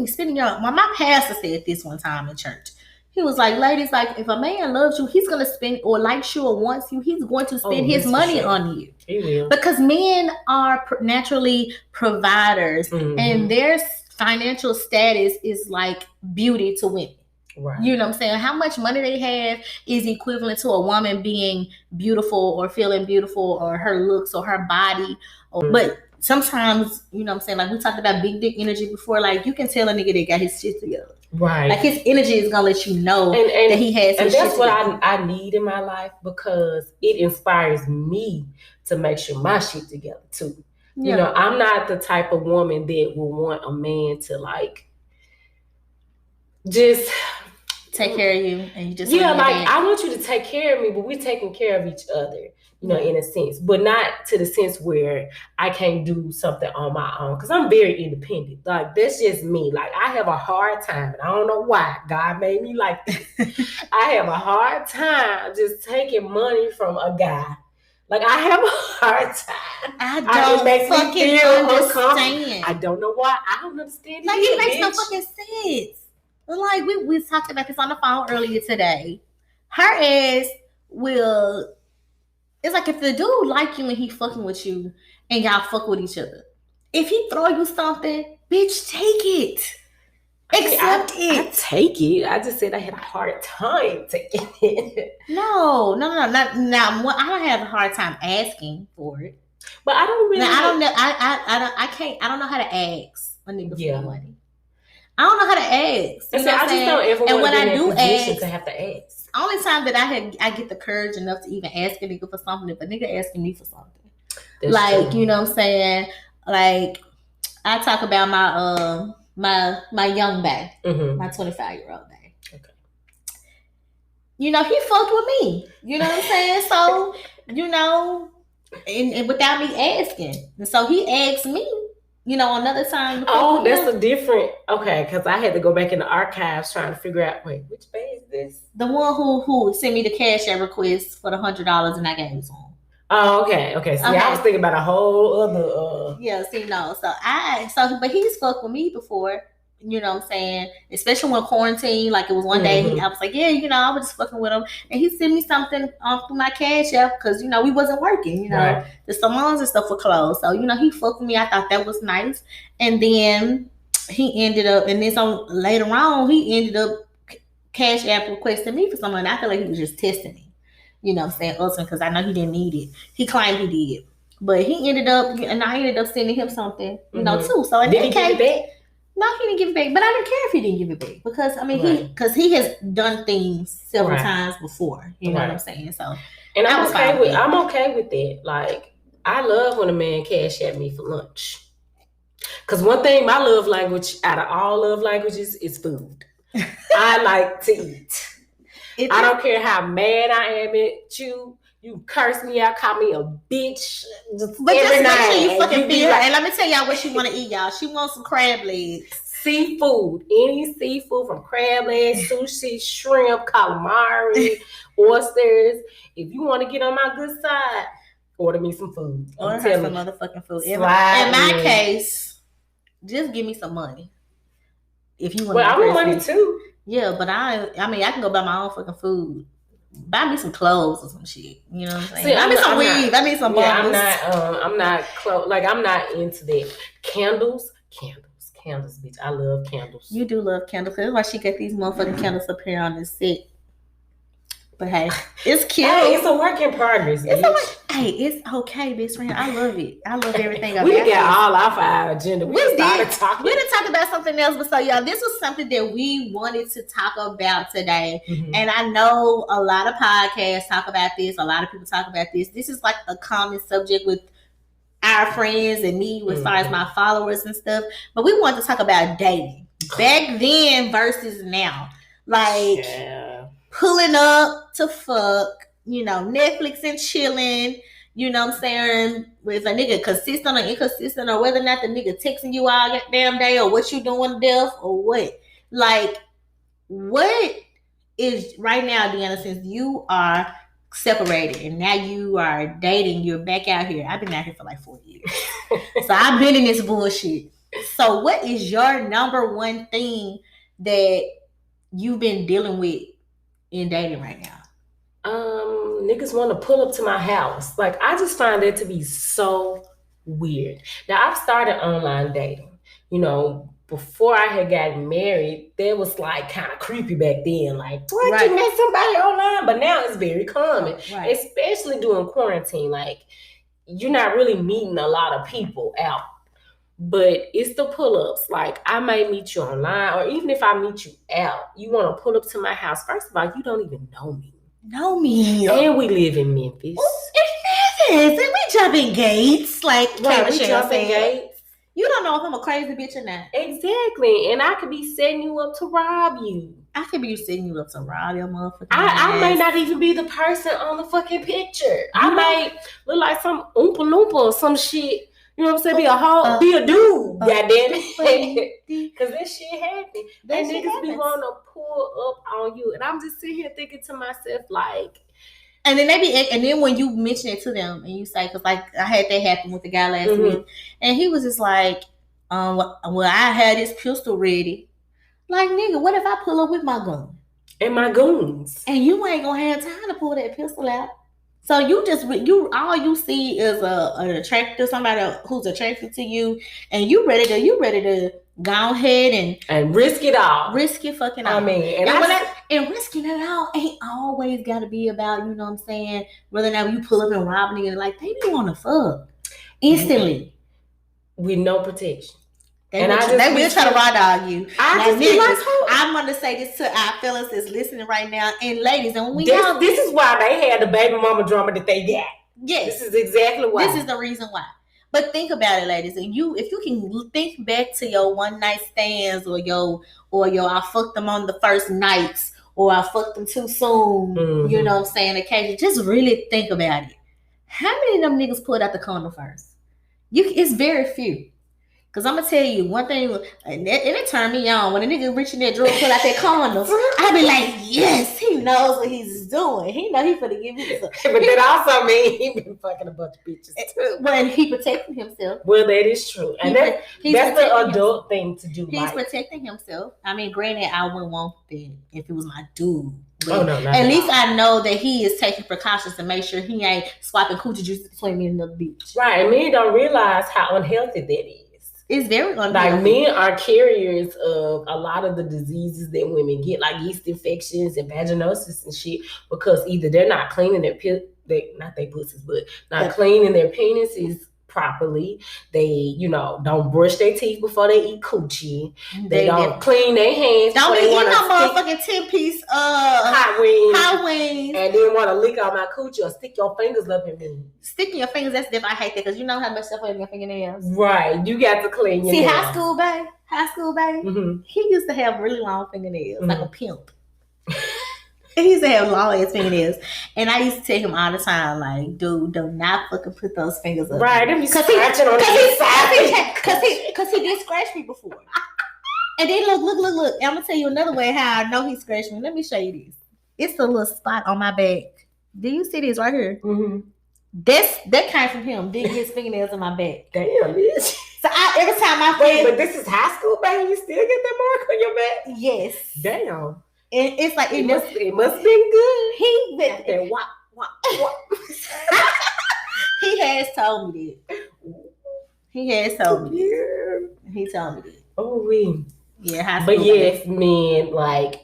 C: spending your, my pastor said this one time in church. He was like, ladies, like if a man loves you, he's gonna spend, or likes you or wants you, he's going to spend his money on you.
A: He will.
C: Because men are naturally providers, and their financial status is like beauty to women.
A: Right.
C: You know what I'm saying? How much money they have is equivalent to a woman being beautiful or feeling beautiful, or her looks or her body. But sometimes, you know what I'm saying, like we talked about big dick energy before, like you can tell a nigga that got his shit together.
A: Right.
C: Like his energy is gonna let you know that he has his shit together.
A: And that's what I need in my life, because it inspires me to make sure my shit together too. Yeah. You know, I'm not the type of woman that will want a man to like just
C: take care of you and you just
A: like I want you to take care of me, but we're taking care of each other, you know, in a sense, but not to the sense where I can't do something on my own, because I'm very independent. Like that's just me. Like I have a hard time, and I don't know why God made me like this. I have a hard time just taking money from a guy. Like I have a hard time.
C: I don't fucking understand.
A: I don't know why. I don't understand.
C: Like it makes no fucking sense. Like we talked about this on the phone earlier today. Her ass will. It's like if the dude like you and he fucking with you and y'all fuck with each other, if he throw you something, bitch, take it. Accept it.
A: I take it. I just said I had a hard time taking it.
C: No. Not I don't have a hard time asking for it.
A: But I don't really.
C: I don't know. I can't. I don't know how to ask a nigga for money. I don't know how to ask.
A: I just don't ever want to be in a position to have to ask.
C: Only time that I get the courage enough to even ask a nigga for something, if a nigga asking me for something. That's like true. You know what I'm saying? Like I talk about my young bae, my 25-year-old bae.
A: Okay.
C: You know, he fucked with me. You know what I'm saying? So, you know, and without me asking. And so he asked me, you know, another time.
A: Oh, that's a different. Okay, because I had to go back in the archives trying to figure out. Wait, which bae is this?
C: The one who sent me the cash app request for the $100 and I gave it to him.
A: Oh, okay. See, I was thinking about a whole other.
C: Yeah, see, no. But he's fucked with me before. You know what I'm saying? Especially when quarantine, like it was one day, I was like, yeah, you know, I was just fucking with him. And he sent me something through my cash app because, you know, we wasn't working, you know. The salons and stuff were closed. So, you know, he fucked with me. I thought that was nice. And then he ended up, and then later on, he ended up cash app requesting me for something. And I feel like he was just testing me. You know what I'm saying? Ultimately, because I know he didn't need it. He claimed he did. But he ended up, and I ended up sending him something, you know, too. So
A: did he give it back?
C: No, he didn't give it back, but I didn't care if he didn't give it back because I mean he has done things several times before. You know what I'm saying? So,
A: and I'm okay with that. Like I love when a man cash at me for lunch, because one thing, my love language out of all love languages is food. I like to eat. I don't care how mad I am at you. You curse me out, call me a bitch.
C: But just make sure you fucking feel her. And let me tell y'all what she want to eat, y'all. She wants some crab legs.
A: Seafood. Any seafood, from crab legs, sushi, shrimp, calamari, oysters. If you want to get on my good side, order me some food.
C: Order her some motherfucking food. In my case, just give me some money. If you want.
A: Well, I want money too.
C: Yeah, but I mean, I can go buy my own fucking food. Buy me some clothes or some shit. You know what I'm saying? See, buy me some weave. Buy me some bundles.
A: I'm not I'm not into that. Candles, bitch. I love candles.
C: You do love candles. That's why she got these motherfucking candles up here on this set. But hey, it's cute.
A: Hey, it's a work in progress.
C: It's okay, best friend. I love it. I love everything about it.
A: We got all off our agenda. We didn't talk
C: about something else, but so y'all, this was something that we wanted to talk about today. And I know a lot of podcasts talk about this. A lot of people talk about this. This is like a common subject with our friends and me, as far as my followers and stuff. But we want to talk about dating back then versus now. Like pulling up to fuck, you know, Netflix and chilling, You know what I'm saying? If a nigga consistent or inconsistent, or whether or not the nigga texting you all damn day, or what you doing deaf, or what. Like, what is right now, Deanna, since you are separated and now you are dating, you're back out here. I've been out here for like 4 years. So I've been in this bullshit. So what is your number one thing that you've been dealing with in dating right now?
A: Niggas want to pull up to my house. Like, I just find that to be so weird. Now, I've started online dating. You know, before I had gotten married, that was like kind of creepy back then. Like, what, right. You met somebody online? But now it's very common, right. Especially during quarantine. Like, you're not really meeting a lot of people out. But it's the pull-ups. Like, I may meet you online, or even if I meet you out, you want to pull up to my house. First of all, you don't even know me. And we live in Memphis.
C: It is. And we jumping gates. Like,
A: right, we jumping gates.
C: You don't know if I'm a crazy bitch or not.
A: Exactly. And I could be setting you up to rob you.
C: I could be setting you up to rob your motherfucking
A: I may not even be the person on the fucking picture. I may look like some Oompa Loompa or some shit. You know what I'm saying? Be a dude, goddamn. Because this shit happen. And niggas be wanting to pull up on you. And I'm just sitting here thinking to myself, like.
C: And then when you mention it to them and you say, because like I had that happen with the guy last week. And he was just like, well, I had this pistol ready. Like, nigga, what if I pull up with my gun?
A: And my goons.
C: And you ain't going to have time to pull that pistol out. So all you see is somebody who's attracted to you, and you ready to go ahead and
A: risk it all.
C: Risk it fucking all.
A: I mean,
C: and risking it all ain't always got to be about, you know what I'm saying, whether or not you pull up and rob a nigga, like, they be want to fuck instantly
A: with no protection.
C: They will try to raw dog you. I'm going to say this to our fellas that's listening right now, and ladies, and
A: this is why they had the baby mama drama that they got.
C: Yes,
A: this is exactly why.
C: This is the reason why. But think about it, ladies, and if you can think back to your one night stands, or your I fucked them on the first nights, or I fucked them too soon. You know what I'm saying? Occasionally, just really think about it. How many of them niggas pulled out the condom first? It's very few. Because I'm going to tell you one thing, and it turned me on. When a nigga reaching that drawer, pull out that condom, I be like, yes, he knows what he's doing. He know he finna give me some.
A: But that also means he been fucking a bunch of bitches too.
C: Well, he protecting himself.
A: Well, that is true. And that's the adult thing to do.
C: He's protecting himself. I mean, granted, I wouldn't want that if it was my dude.
A: Oh, no,
C: at least I know that he is taking precautions to make sure he ain't swapping coochie juice between me and another bitch.
A: Right. And men don't realize how unhealthy that is.
C: It's very unhealthy.
A: Like, men are carriers of a lot of the diseases that women get, like yeast infections and vaginosis and shit, because either they're not cleaning their pussies, but not cleaning their penises properly. They, don't brush their teeth before they eat coochie. They don't clean their hands.
C: Don't eat no motherfucking 10-piece hot wings.
A: And then want to lick on my coochie or stick your fingers up in me.
C: Sticking your fingers, that's different. I hate that, because you know how much stuff on your fingernails.
A: Right. You got to clean your nails.
C: High school babe. He used to have really long fingernails, like a pimp. He used to have long ass fingernails, and I used to tell him all the time, like, dude, do not fucking put those fingers up.
A: Right, them be scratching on the inside.
C: Because he did scratch me before. And then look. I'm gonna tell you another way how I know he scratched me. Let me show you this. It's a little spot on my back. Do you see this right here? That came from him digging his fingernails in my back.
A: Damn, bitch.
C: So every time I
A: wait, but this is high school, baby. You still get that mark on your back?
C: Yes.
A: Damn.
C: And it's like
A: it must have been good.
C: He has told me that. He told me that.
A: Oh, we.
C: Yeah, high school.
A: But yes, men, like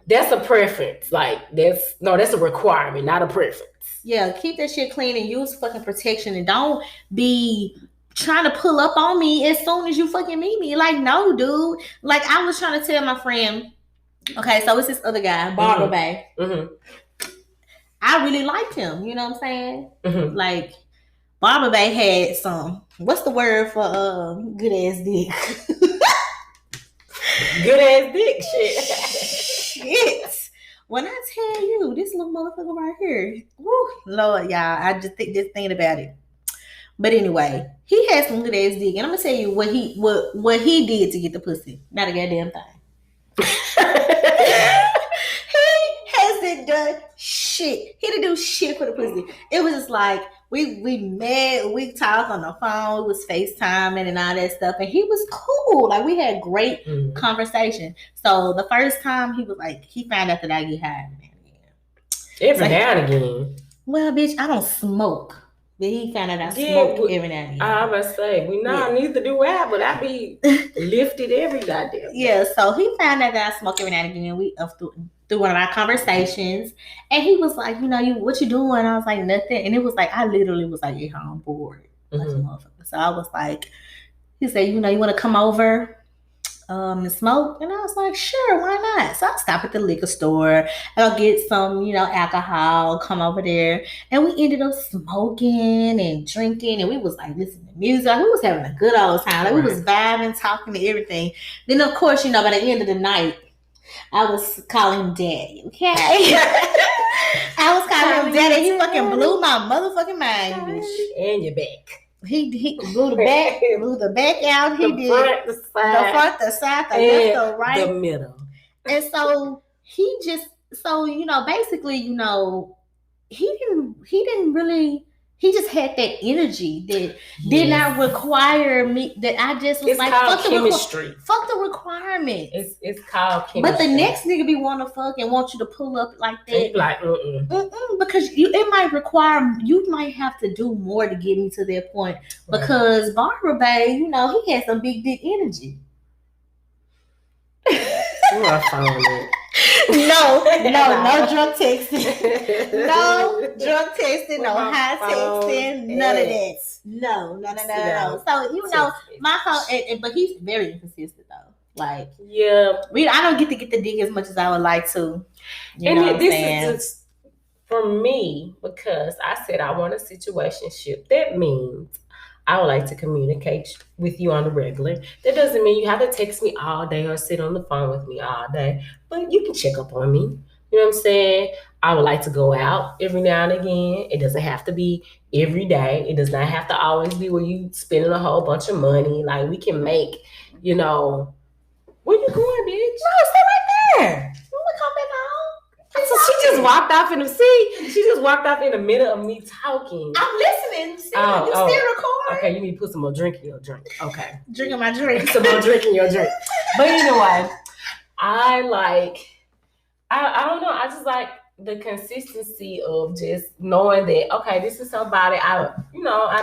A: that's a preference. Like that's a requirement, not a preference.
C: Yeah, keep that shit clean and use fucking protection, and don't be trying to pull up on me as soon as you fucking meet me. Like, no, dude. Like, I was trying to tell my friend, okay, so it's this other guy, Barber Bay. I really liked him, you know what I'm saying? Like, Barber Bay had some, what's the word for good ass dick?
A: Good ass dick, shit.
C: Shit. When I tell you, this little motherfucker right here, woo, Lord, y'all, I just thinking about it. But anyway, he had some good ass dick, and I'm gonna tell you what he did to get the pussy. Not a goddamn thing. He hasn't done shit. He didn't do shit for the pussy. It was just like we met, we talked on the phone, it was FaceTiming and all that stuff, and he was cool. Like we had great conversation. So the first time he was like, he found out that I get high.
A: Every now and again.
C: Well, bitch, I don't smoke. But he found out I smoke every now and again.
A: I was say, we neither do I, but I be lifted every goddamn day.
C: Yeah, so he found out that I smoke every now and again. We through one of our conversations, and he was like, what you doing? I was like, nothing. And it was like, I literally was like, yeah, I'm bored. Like a motherfucker. So I was like, he said, you want to come over and smoke? And I was like, sure, why not? So I stop at the liquor store, I'll get some, alcohol, come over there. And we ended up smoking and drinking, and we was like listening to music. Like, we was having a good old time. Like, we was vibing, talking to everything. Then of course, by the end of the night, I was calling him daddy, okay? I was calling him daddy. He fucking blew my motherfucking mind, bitch.
A: And your back.
C: He blew the back out. He did
A: front, the
C: front, the side, the left, the right,
A: the middle.
C: And so he just, basically, he didn't really. He just had that energy that did not require me. That I just was
A: it's
C: like,
A: called chemistry.
C: Fuck the requirements.
A: It's called chemistry.
C: But the next nigga be want to fuck and want you to pull up like that.
A: You like,
C: because it might require, you might have to do more to get me to that point. Right. Because Barbara Bay, he had some big dick energy. No drunk texting. No drunk texting, no high texting, none of that. No. So, my whole, but he's very inconsistent though. Like, I don't get the dick as much as I would like to.
A: This is for me, because I said I want a situationship. That means I would like to communicate with you on the regular. That doesn't mean you have to text me all day or sit on the phone with me all day, but you can check up on me. You know what I'm saying? I would like to go out every now and again. It doesn't have to be every day. It does not have to always be where you spending a whole bunch of money. Like, we can make, where you going, bitch?
C: No, stay right there. When we come back home.
A: So she just walked off in the seat. She just walked off in the middle of me talking.
C: I'm listening. See, you still record.
A: Okay, you need to put some more drink in your drink. Okay.
C: Drinking my drink.
A: Some more drink in your drink. But anyway, I don't know. I just like the consistency of just knowing that, okay, this is somebody I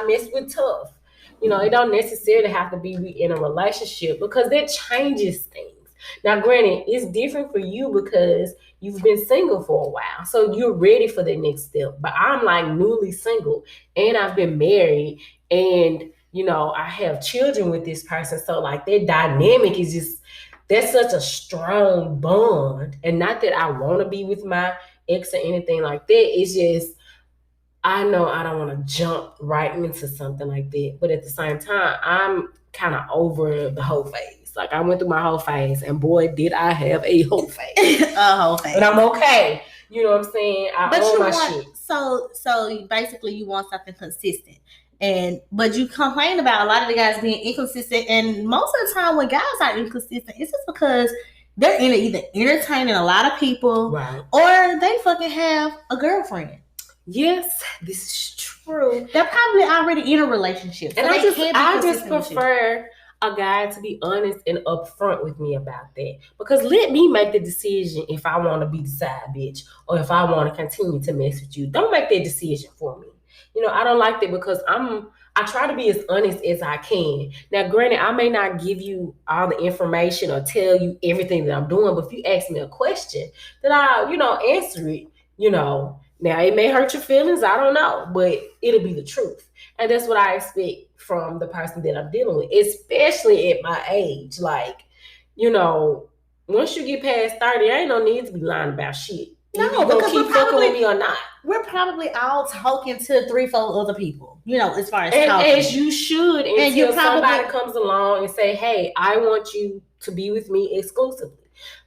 A: mess with tough. It don't necessarily have to be in a relationship, because that changes things. Now, granted, it's different for you because you've been single for a while. So you're ready for the next step. But I'm like newly single, and I've been married, and, I have children with this person. So like that dynamic is just, that's such a strong bond. And not that I want to be with my ex or anything like that. It's just, I know I don't want to jump right into something like that. But at the same time, I'm kind of over the whole phase. Like, I went through my whole phase, and boy, did I have a whole phase.
C: A whole phase.
A: But I'm okay. You know what I'm saying? I own my shit.
C: So basically you want something consistent. But you complain about a lot of the guys being inconsistent, and most of the time when guys are inconsistent, it's just because they're either entertaining a lot of people,
A: right,
C: or they fucking have a girlfriend.
A: Yes, this is true.
C: They're probably already in a relationship. So
A: and I just prefer a guy to be honest and upfront with me about that. Because let me make the decision if I want to be the side bitch or if I want to continue to mess with you. Don't make that decision for me. I don't like that, because I try to be as honest as I can. Now, granted, I may not give you all the information or tell you everything that I'm doing, but if you ask me a question, then I'll, answer it, Now, it may hurt your feelings, I don't know, but it'll be the truth. And that's what I expect from the person that I'm dealing with, especially at my age. Like, once you get past 30, ain't no need to be lying about shit.
C: No,
A: you
C: because
A: keep fucking with me or not.
C: We're probably all talking to 3-4 other people, as far as talking.
A: As you should, until somebody comes along and say, hey, I want you to be with me exclusively.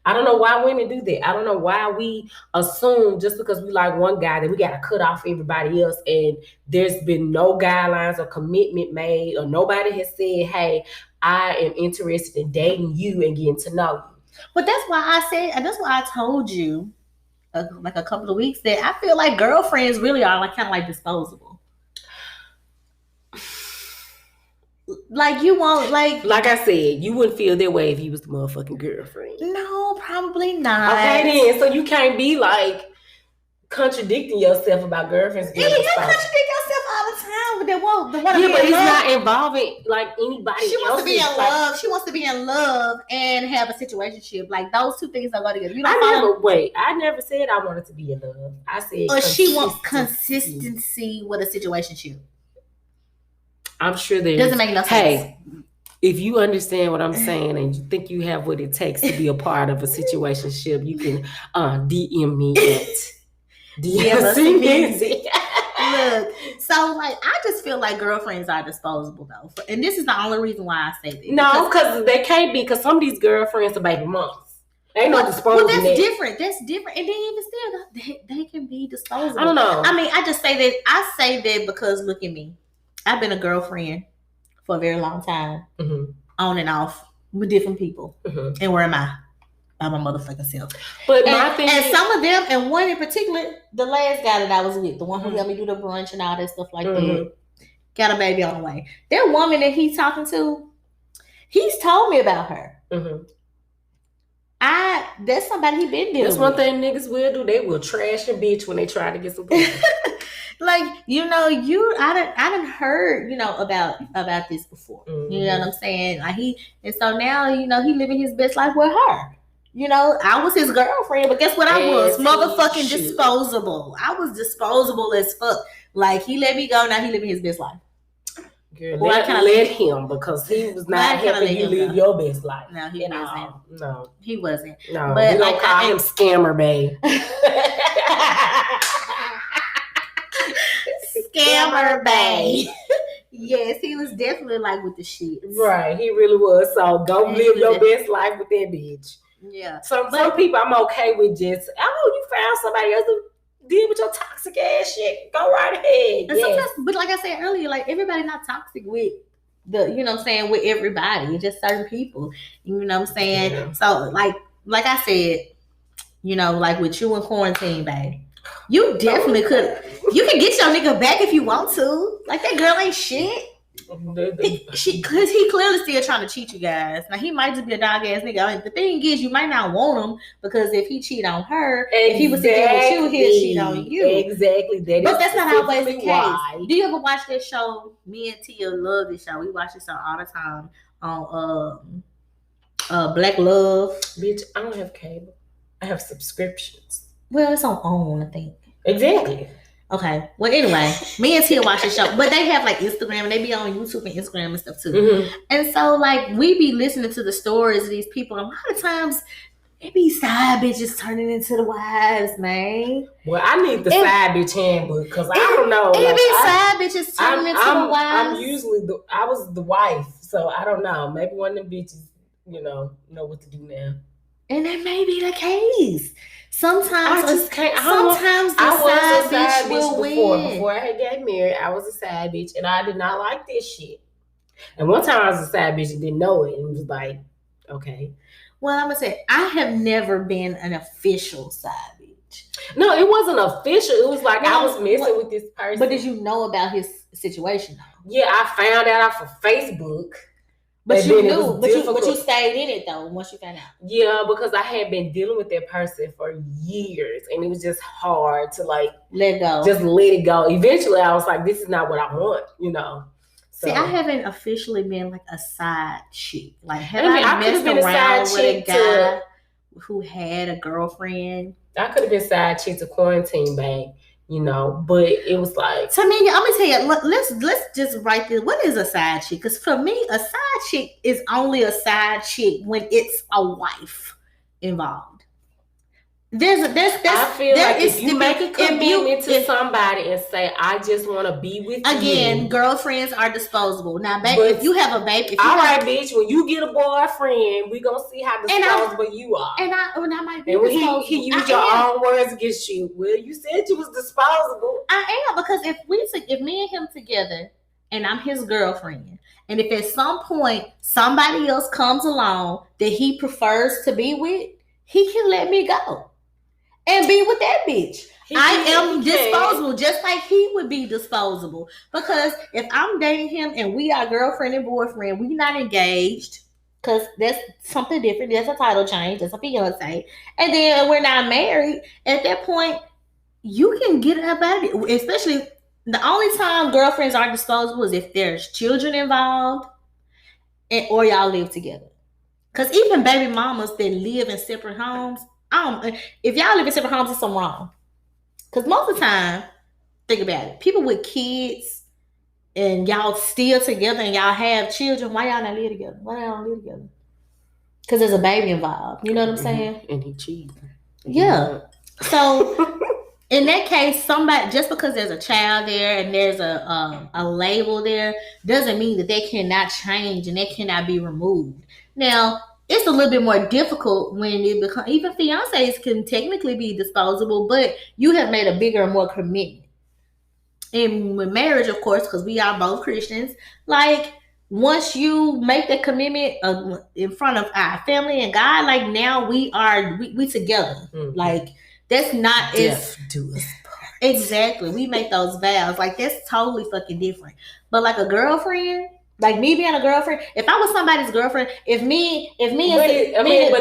A: I don't know why women do that. I don't know why we assume just because we like one guy that we got to cut off everybody else, and there's been no guidelines or commitment made, or nobody has said, hey, I am interested in dating you and getting to know you.
C: But that's why I said, and that's why I told you like a couple of weeks that I feel like girlfriends really are like kind of like disposable. Like you won't like
A: I said, you wouldn't feel that way if you was the motherfucking girlfriend.
C: No, probably not.
A: Okay, then so you can't be like contradicting yourself about girlfriends.
C: Yeah, you contradict yourself all the time, but they won't.
A: Yeah, but it's not involving like anybody.
C: She wants to be in love. She wants to be in love and have a situationship. Like those two things are going together.
A: I never said I wanted to be in love. I said,
C: or she wants consistency with a situationship.
A: I'm sure there
C: doesn't make no sense.
A: Hey, if you understand what I'm saying and you think you have what it takes to be a part of a situationship, you can DM me at deannacmusic.
C: Look, so like I just feel like girlfriends are disposable though, and this is the only reason why I say that.
A: No, because they can't be. Because some of these girlfriends are baby moms. Ain't no disposable.
C: Well, that's different. That's different. And then even still, they can be disposable.
A: I don't know.
C: I mean, I just say that. I say that because look at me. I've been a girlfriend for a very long time, on and off with different people. And where am I? By my motherfucking self.
A: But my thing
C: and some of them, and one in particular, the last guy that I was with, the one who helped me do the brunch and all that stuff like that, got a baby on the way. That woman that he's talking to, he's told me about her. That's somebody he been dealing with.
A: That's one thing niggas will do. They will trash a bitch when they try to get some pussy.
C: Like, I done heard, about this before. You know what I'm saying? Like and so now, he living his best life with her. I was his girlfriend, but guess what I was? Motherfucking disposable. I was disposable as fuck. Like, he let me go, now he living his best life.
A: Girl, let him, because he was not helping you live your best life.
C: No, he wasn't.
A: No.
C: He wasn't.
A: No, but you don't call him scammer, babe.
C: Scammer, babe. Yes, he was definitely like with the shit.
A: Right, he really was. So go live your best life with that bitch.
C: Yeah.
A: Some people I'm okay with just, you found somebody else to deal with your toxic ass shit. Go right ahead.
C: And sometimes, but like I said earlier, like everybody's not toxic with with everybody. It's just certain people. You know what I'm saying? Yeah. So like I said, like with you in quarantine, babe. You definitely could. You can get your nigga back if you want to. Like, that girl ain't shit. Because he clearly still trying to cheat you guys. Now, he might just be a dog ass nigga. I mean, the thing is, you might not want him because if he cheat on her, if he was together with you, he'll cheat on you.
A: Exactly.
C: But that's not always the case. Do you ever watch this show? Me and Tia love this show. We watch this show all the time on Black Love.
A: Bitch, I don't have cable. I have subscriptions.
C: Well, it's on OWN, I think.
A: Exactly.
C: Okay. Well, anyway, me and Tia watch the show, but they have like Instagram and they be on YouTube and Instagram and stuff too. And so like we be listening to the stories of these people. And a lot of times it be side bitches turning into the wives, man.
A: Well, I need the side bitch handbook because I don't know.
C: It be side bitches turning into the wives.
A: I'm usually I was the wife, so I don't know. Maybe one of them bitches, know what to do now.
C: And that may be the case. Sometimes
A: I just can't.
C: Sometimes the side bitch will win.
A: Before I had got married, I was a side bitch, and I did not like this shit. And one time I was a side bitch and didn't know it, and was like, okay.
C: Well, I'm gonna say I have never been an official side bitch.
A: No, it wasn't official. It was like I was messing with this person.
C: But did you know about his situation though?
A: Yeah, I found out off of Facebook.
C: But you knew, but you stayed in it though once you found out.
A: Yeah, because I had been dealing with that person for years, and it was just hard to like
C: let go.
A: Just let it go. Eventually, I was like, "This is not what I want," So,
C: see, I haven't officially been like a side chick. Like, have I messed around with a guy who had a girlfriend?
A: I could have been side chick to quarantine, babe. But it was like,
C: to me, I'm gonna tell you, let's just write this. What is a side chick? Because for me, a side chick is only a side chick when it's a wife involved.
A: I feel like if you make a commitment to somebody and say, I just want to be with you.
C: Again, girlfriends are disposable. Now, baby, if you have a baby.
A: All right, bitch, when you get a boyfriend, we're going to see how disposable you are.
C: And I might be
A: and when he used your own words against you, well, you said you was disposable.
C: I am, because if me and him together and I'm his girlfriend, and if at some point somebody else comes along that he prefers to be with, he can let me go and be with that bitch. I am disposable, just like he would be disposable. Because if I'm dating him and we are girlfriend and boyfriend, we not engaged, because that's something different. That's a title change. That's a fiance. And then we're not married. At that point, you can get up out of it. Especially, the only time girlfriends are disposable is if there's children involved or y'all live together. Because even baby mamas that live in separate homes, if y'all live in separate homes, it's something wrong. Because most of the time, think about it, people with kids and y'all still together and y'all have children, why y'all not live together? Why y'all don't live together? Because there's a baby involved. You know what I'm saying?
A: And he cheated.
C: Yeah. So in that case, somebody, just because there's a child there and there's a label there, doesn't mean that they cannot change and they cannot be removed. Now, it's a little bit more difficult when it becomes, even fiancés can technically be disposable, but you have made a bigger and more commitment. And with marriage, of course, because we are both Christians, like, once you make the commitment in front of our family and God, like, now we together. Mm-hmm. Like, that's not
A: death do us part.
C: Exactly. We make those vows. Like, that's totally fucking different. But like a girlfriend, like me being a girlfriend, if I was somebody's girlfriend,
A: but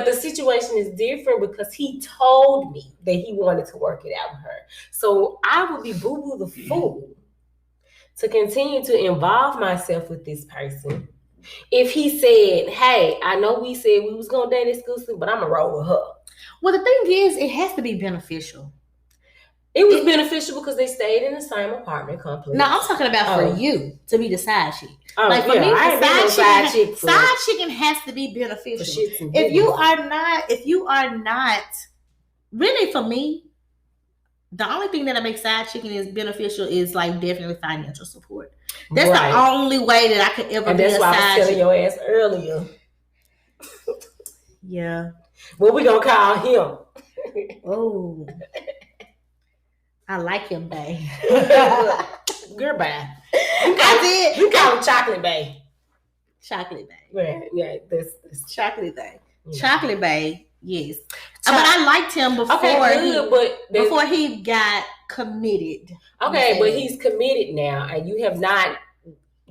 A: the situation is different because he told me that he wanted to work it out with her. So I would be boo-boo the fool to continue to involve myself with this person if he said, hey, I know we said we was going to date exclusively, but I'm going to roll with her.
C: Well, the thing is, it has to be beneficial.
A: It was beneficial because they stayed in the same apartment complex.
C: No, I'm talking about for you to be the side chick.
A: Oh, like for me, the
C: side chicken has to be beneficial. If you are not, really, for me, the only thing that makes side chicken is beneficial is like definitely financial support. That's right. The only way that I could ever be a side chick. And that's why I was telling
A: your ass earlier.
C: Yeah.
A: What we gonna call him?
C: Oh. I like him, babe.
A: Girl, bye.
C: We
A: call him Chocolate Bae.
C: Chocolate Bae.
A: Yeah, this
C: Chocolate Bae. Yeah. Chocolate Bae, yes. But I liked him before he got committed.
A: Okay, but he's committed now, and you have not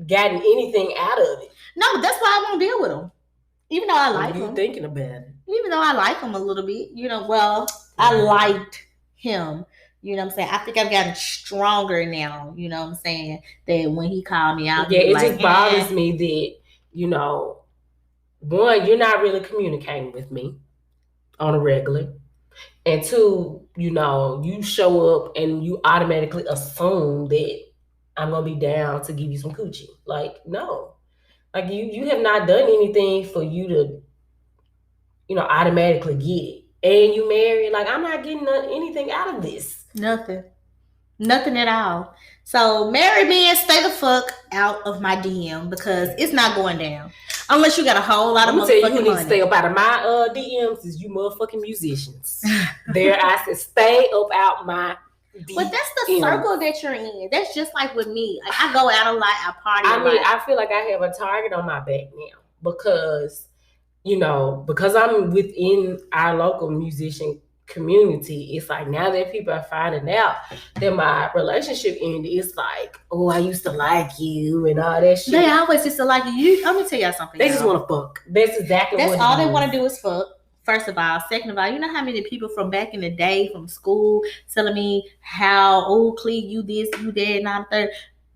A: gotten anything out of it.
C: No, that's why I won't deal with him. Even though I like him.
A: Thinking about it.
C: Even though I like him a little bit, I liked him. You know what I'm saying? I think I've gotten stronger now, you know what I'm saying? That when he called me out.
A: Yeah, it just bothers me that, one, you're not really communicating with me on a regular. And two, you show up and you automatically assume that I'm going to be down to give you some coochie. Like, no. Like, you have not done anything for you to, automatically get it. And you married. Like, I'm not getting anything out of this.
C: Nothing at all. So marry me and stay the fuck out of my DM because it's not going down. Unless you got a whole lot of motherfucking money. I'm gonna tell you who needs to
A: stay up out of my DMs is you motherfucking musicians. There I said stay up out my DMs.
C: But that's the circle that you're in. That's just like with me. Like, I go out a lot, I party a lot.
A: I feel like I have a target on my back now because I'm within our local musician community. It's like now that people are finding out that my relationship ended, it's like, oh, I used to like you and all that shit.
C: They always used to like you. Let me tell y'all something.
A: They just want to fuck. That's exactly what
C: all they want to do is fuck. First of all. Second of all, you know how many people from back in the day from school telling me how, oh, Cle, you this, you that, and I'm third.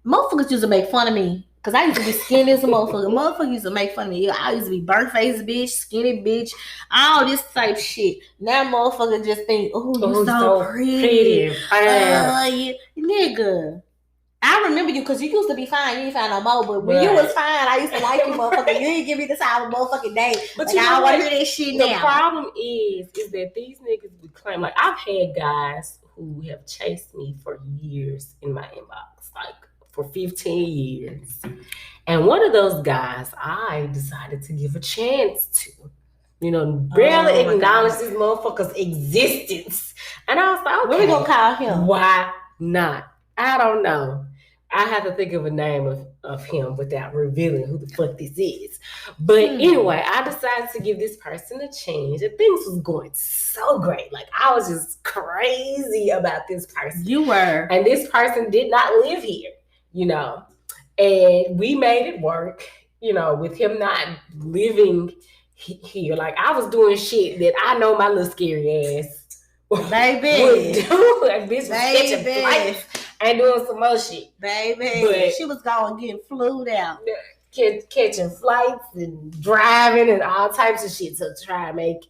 C: Motherfuckers used to make fun of me. Because I used to be skinny as a motherfucker. Motherfuckers used to make fun of me. I used to be burnt face bitch, skinny bitch, all this type shit. Now motherfuckers just think, oh, you're so pretty. Yeah. Nigga. I remember you because you used to be fine. You ain't fine no more. But when you was fine, I used to like you, motherfucker. You ain't give me the time of motherfucking day. But like, I don't want to hear that shit now.
A: The problem is that these niggas would claim, like, I've had guys who have chased me for years in my inbox, like for 15 years. And one of those guys I decided to give a chance to. You know, barely acknowledge this motherfucker's existence. And I was like, okay,
C: what are we gonna call him?
A: Why not? I don't know. I have to think of a name of him without revealing who the fuck this is. But anyway, I decided to give this person a chance. And things was going so great. Like, I was just crazy about this person.
C: You were.
A: And this person did not live here, you know. And we made it work, you know, with him not living here. Like, I was doing shit that I know my little scary ass
C: baby
A: would do. Like, bitch was catching flights and doing some more shit.
C: Baby. But she was going getting flued out.
A: Catching flights and driving and all types of shit to try and make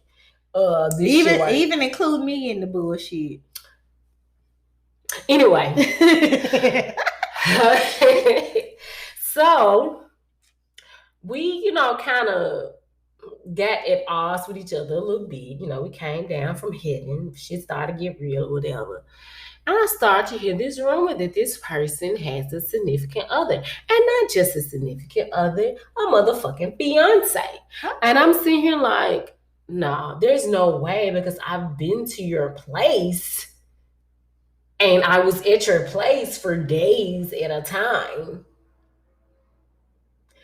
A: this shit work.
C: Even include me in the bullshit.
A: Anyway. So we, you know, kind of got at odds with each other a little bit. You know, we came down from heaven. Shit started to get real or whatever. And I started to hear this rumor that this person has a significant other. And not just a significant other, a motherfucking fiance. And I'm sitting here like, no, there's no way, because I've been to your place. And I was at your place for days at a time.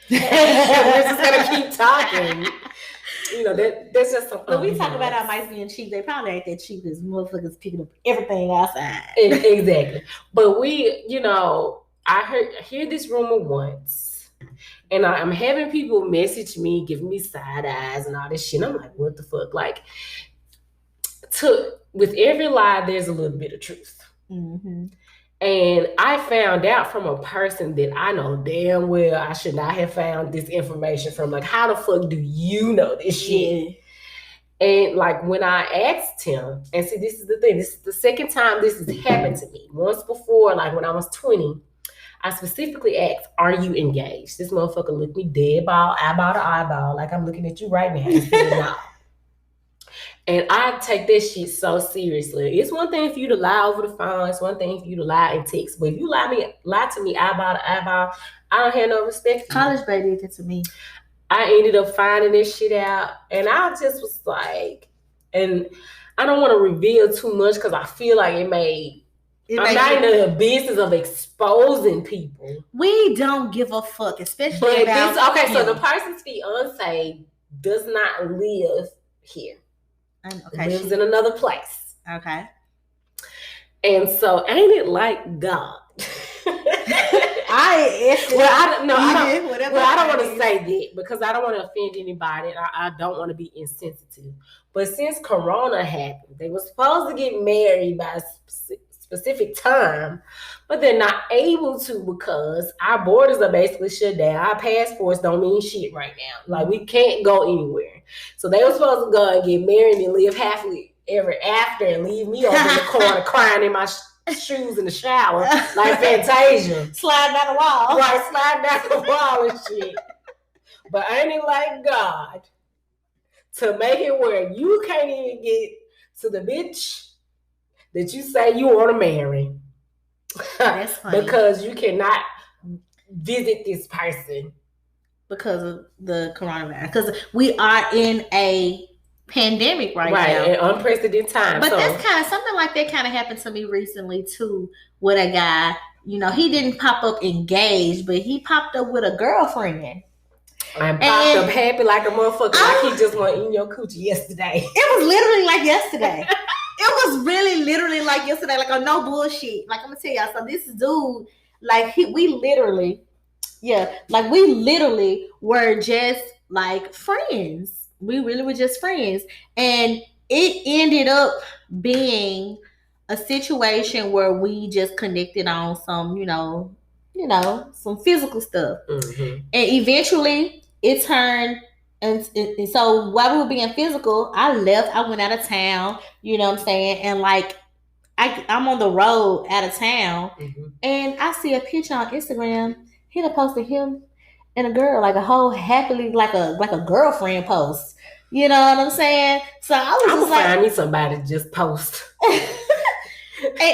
A: We're just gonna keep talking. You know, that's just something.
C: When we talk about our mice being cheap, they probably ain't that cheap because motherfuckers picking up everything outside.
A: Exactly. But we, you know, I hear this rumor once, and I'm having people message me, giving me side eyes and all this shit. I'm like, what the fuck? Like, with every lie, there's a little bit of truth.
C: Mm-hmm.
A: And I found out from a person that I know damn well I should not have found this information from. Like, how the fuck do you know this shit? And like, when I asked him, and see, this is the thing, this is the second time this has happened to me. Once before, like when I was 20, I specifically asked, are you engaged? This motherfucker looked me dead eyeball to eyeball, like I'm looking at you right now. And said, no. And I take this shit so seriously. It's one thing for you to lie over the phone. It's one thing for you to lie in text. But if you lie to me eyeball to eyeball, I don't have no respect for you.
C: College baby did that to me.
A: I ended up finding this shit out. And I just was like, and I don't want to reveal too much because I feel like I'm not in the business of exposing people.
C: We don't give a fuck, especially about him.
A: So the person's fiance does not live here.
C: Okay,
A: lives in another place.
C: Okay.
A: And so ain't it like God?
C: I don't
A: want to say that because I don't want to offend anybody and I don't want to be insensitive. But since Corona happened, they were supposed to get married by a specific time, but they're not able to because our borders are basically shut down. Our passports don't mean shit right now. Like, we can't go anywhere. So they were supposed to go and get married and live happily ever after and leave me over in the corner crying in my shoes in the shower like Fantasia.
C: Sliding down the wall.
A: Right, sliding down the wall and shit. But ain't it like God to make it where you can't even get to the bitch that you say you want to marry?
C: That's funny.
A: Because you cannot visit this person.
C: Because of the coronavirus. Because we are in a pandemic right now.
A: Right, an unprecedented time.
C: But that's kind of, something like that kind of happened to me recently too with a guy. You know, he didn't pop up engaged, but he popped up with a girlfriend.
A: And popped up happy like a motherfucker, like he just went in your coochie yesterday.
C: It was literally like yesterday. It was really literally like yesterday, like on no bullshit. Like, I'm gonna tell y'all, so this dude, like we literally were just like friends. We really were just friends. And it ended up being a situation where we just connected on some, some physical stuff.
A: Mm-hmm.
C: And eventually it turned, and so while we were being physical, I left, I went out of town, you know what I'm saying? And like I'm on the road out of town,
A: Mm-hmm.
C: and I see a picture on Instagram. He done posted him and a girl, like a whole happily, like a girlfriend post. You know what I'm saying? So I was
A: I'm
C: just
A: gonna
C: like,
A: find me somebody to just post.
C: and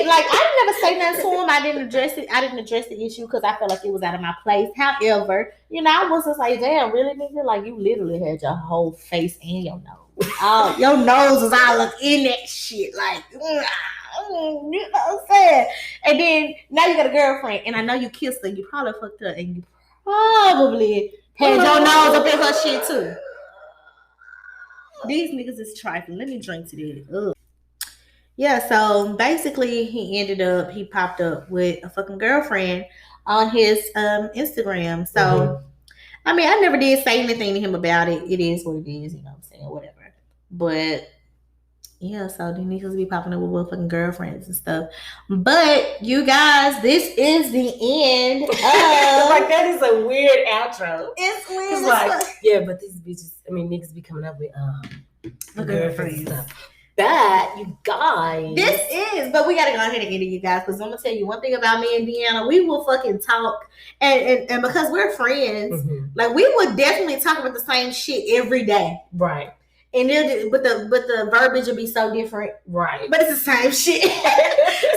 C: like I didn't never say nothing to him. I didn't address it. I didn't address the issue because I felt like it was out of my place. However, you know, I was just like, damn, really, nigga? Like you literally had your whole face and your nose. Oh, your nose was all up in that shit. Like, you know what I'm saying? And then now you got a girlfriend, and I know you kissed her. You probably fucked her, and you probably had your nose up in her shit too. These niggas is trifling. Let me drink to this. Ugh. Yeah, so basically he popped up with a fucking girlfriend on his Instagram. So I mean, I never did say anything to him about it. It is what it is, you know what I'm saying, whatever. But yeah, so the niggas be popping up with fucking girlfriends and stuff. But you guys, this is the end of
A: Like that is a weird outro.
C: It's weird.
A: It's like, yeah, but these bitches, I mean, niggas be coming up with girlfriends and stuff. That you guys,
C: this is, but we gotta go ahead and end it, you guys, because I'm gonna tell you one thing about me and Deanna. We will fucking talk, and because we're friends, like we would definitely talk about the same shit every day,
A: right?
C: And but the verbiage would be so different,
A: right?
C: But it's the same shit.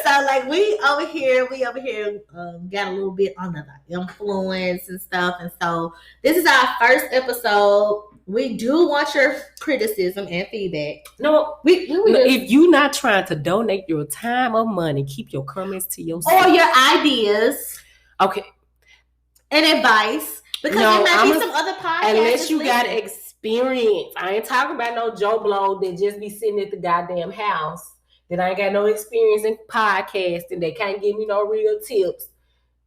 C: So like we over here got a little bit under the influence and stuff, and so this is our first episode. We do want your criticism and feedback.
A: No, if you're not trying to donate your time or money, keep your comments to yourself.
C: Or your ideas.
A: Okay.
C: And advice. Because there might be some other podcasts.
A: Unless you got experience. I ain't talking about no Joe Blow that just be sitting at the goddamn house. That I ain't got no experience in podcasting. They can't give me no real tips.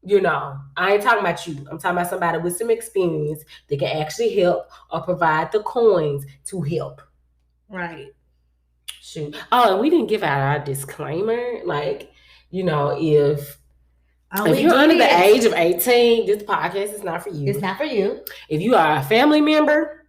A: You know, I ain't talking about you. I'm talking about somebody with some experience that can actually help or provide the coins to help.
C: Right.
A: Shoot. Oh, and we didn't give out our disclaimer. Like, you know, if you're under the age of 18, this podcast is not for you.
C: It's not for you.
A: If you are a family member,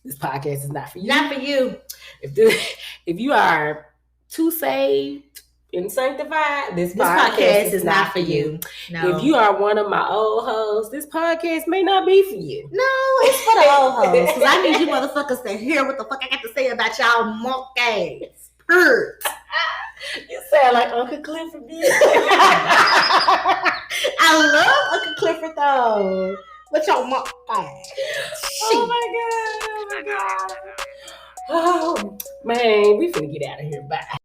A: this podcast is not for you.
C: Not for you.
A: If you are too saved and sanctified, this podcast is not for you. No. If you are one of my old hoes, this podcast may not be for you.
C: No, it's for the old hoes. Because I need you motherfuckers to hear what the fuck I got to say about y'all monkeys.
A: You sound like Uncle Clifford.
C: I love Uncle Clifford though. What y'all monkey?
A: Oh my god. Oh man, we finna get out of here. Bye.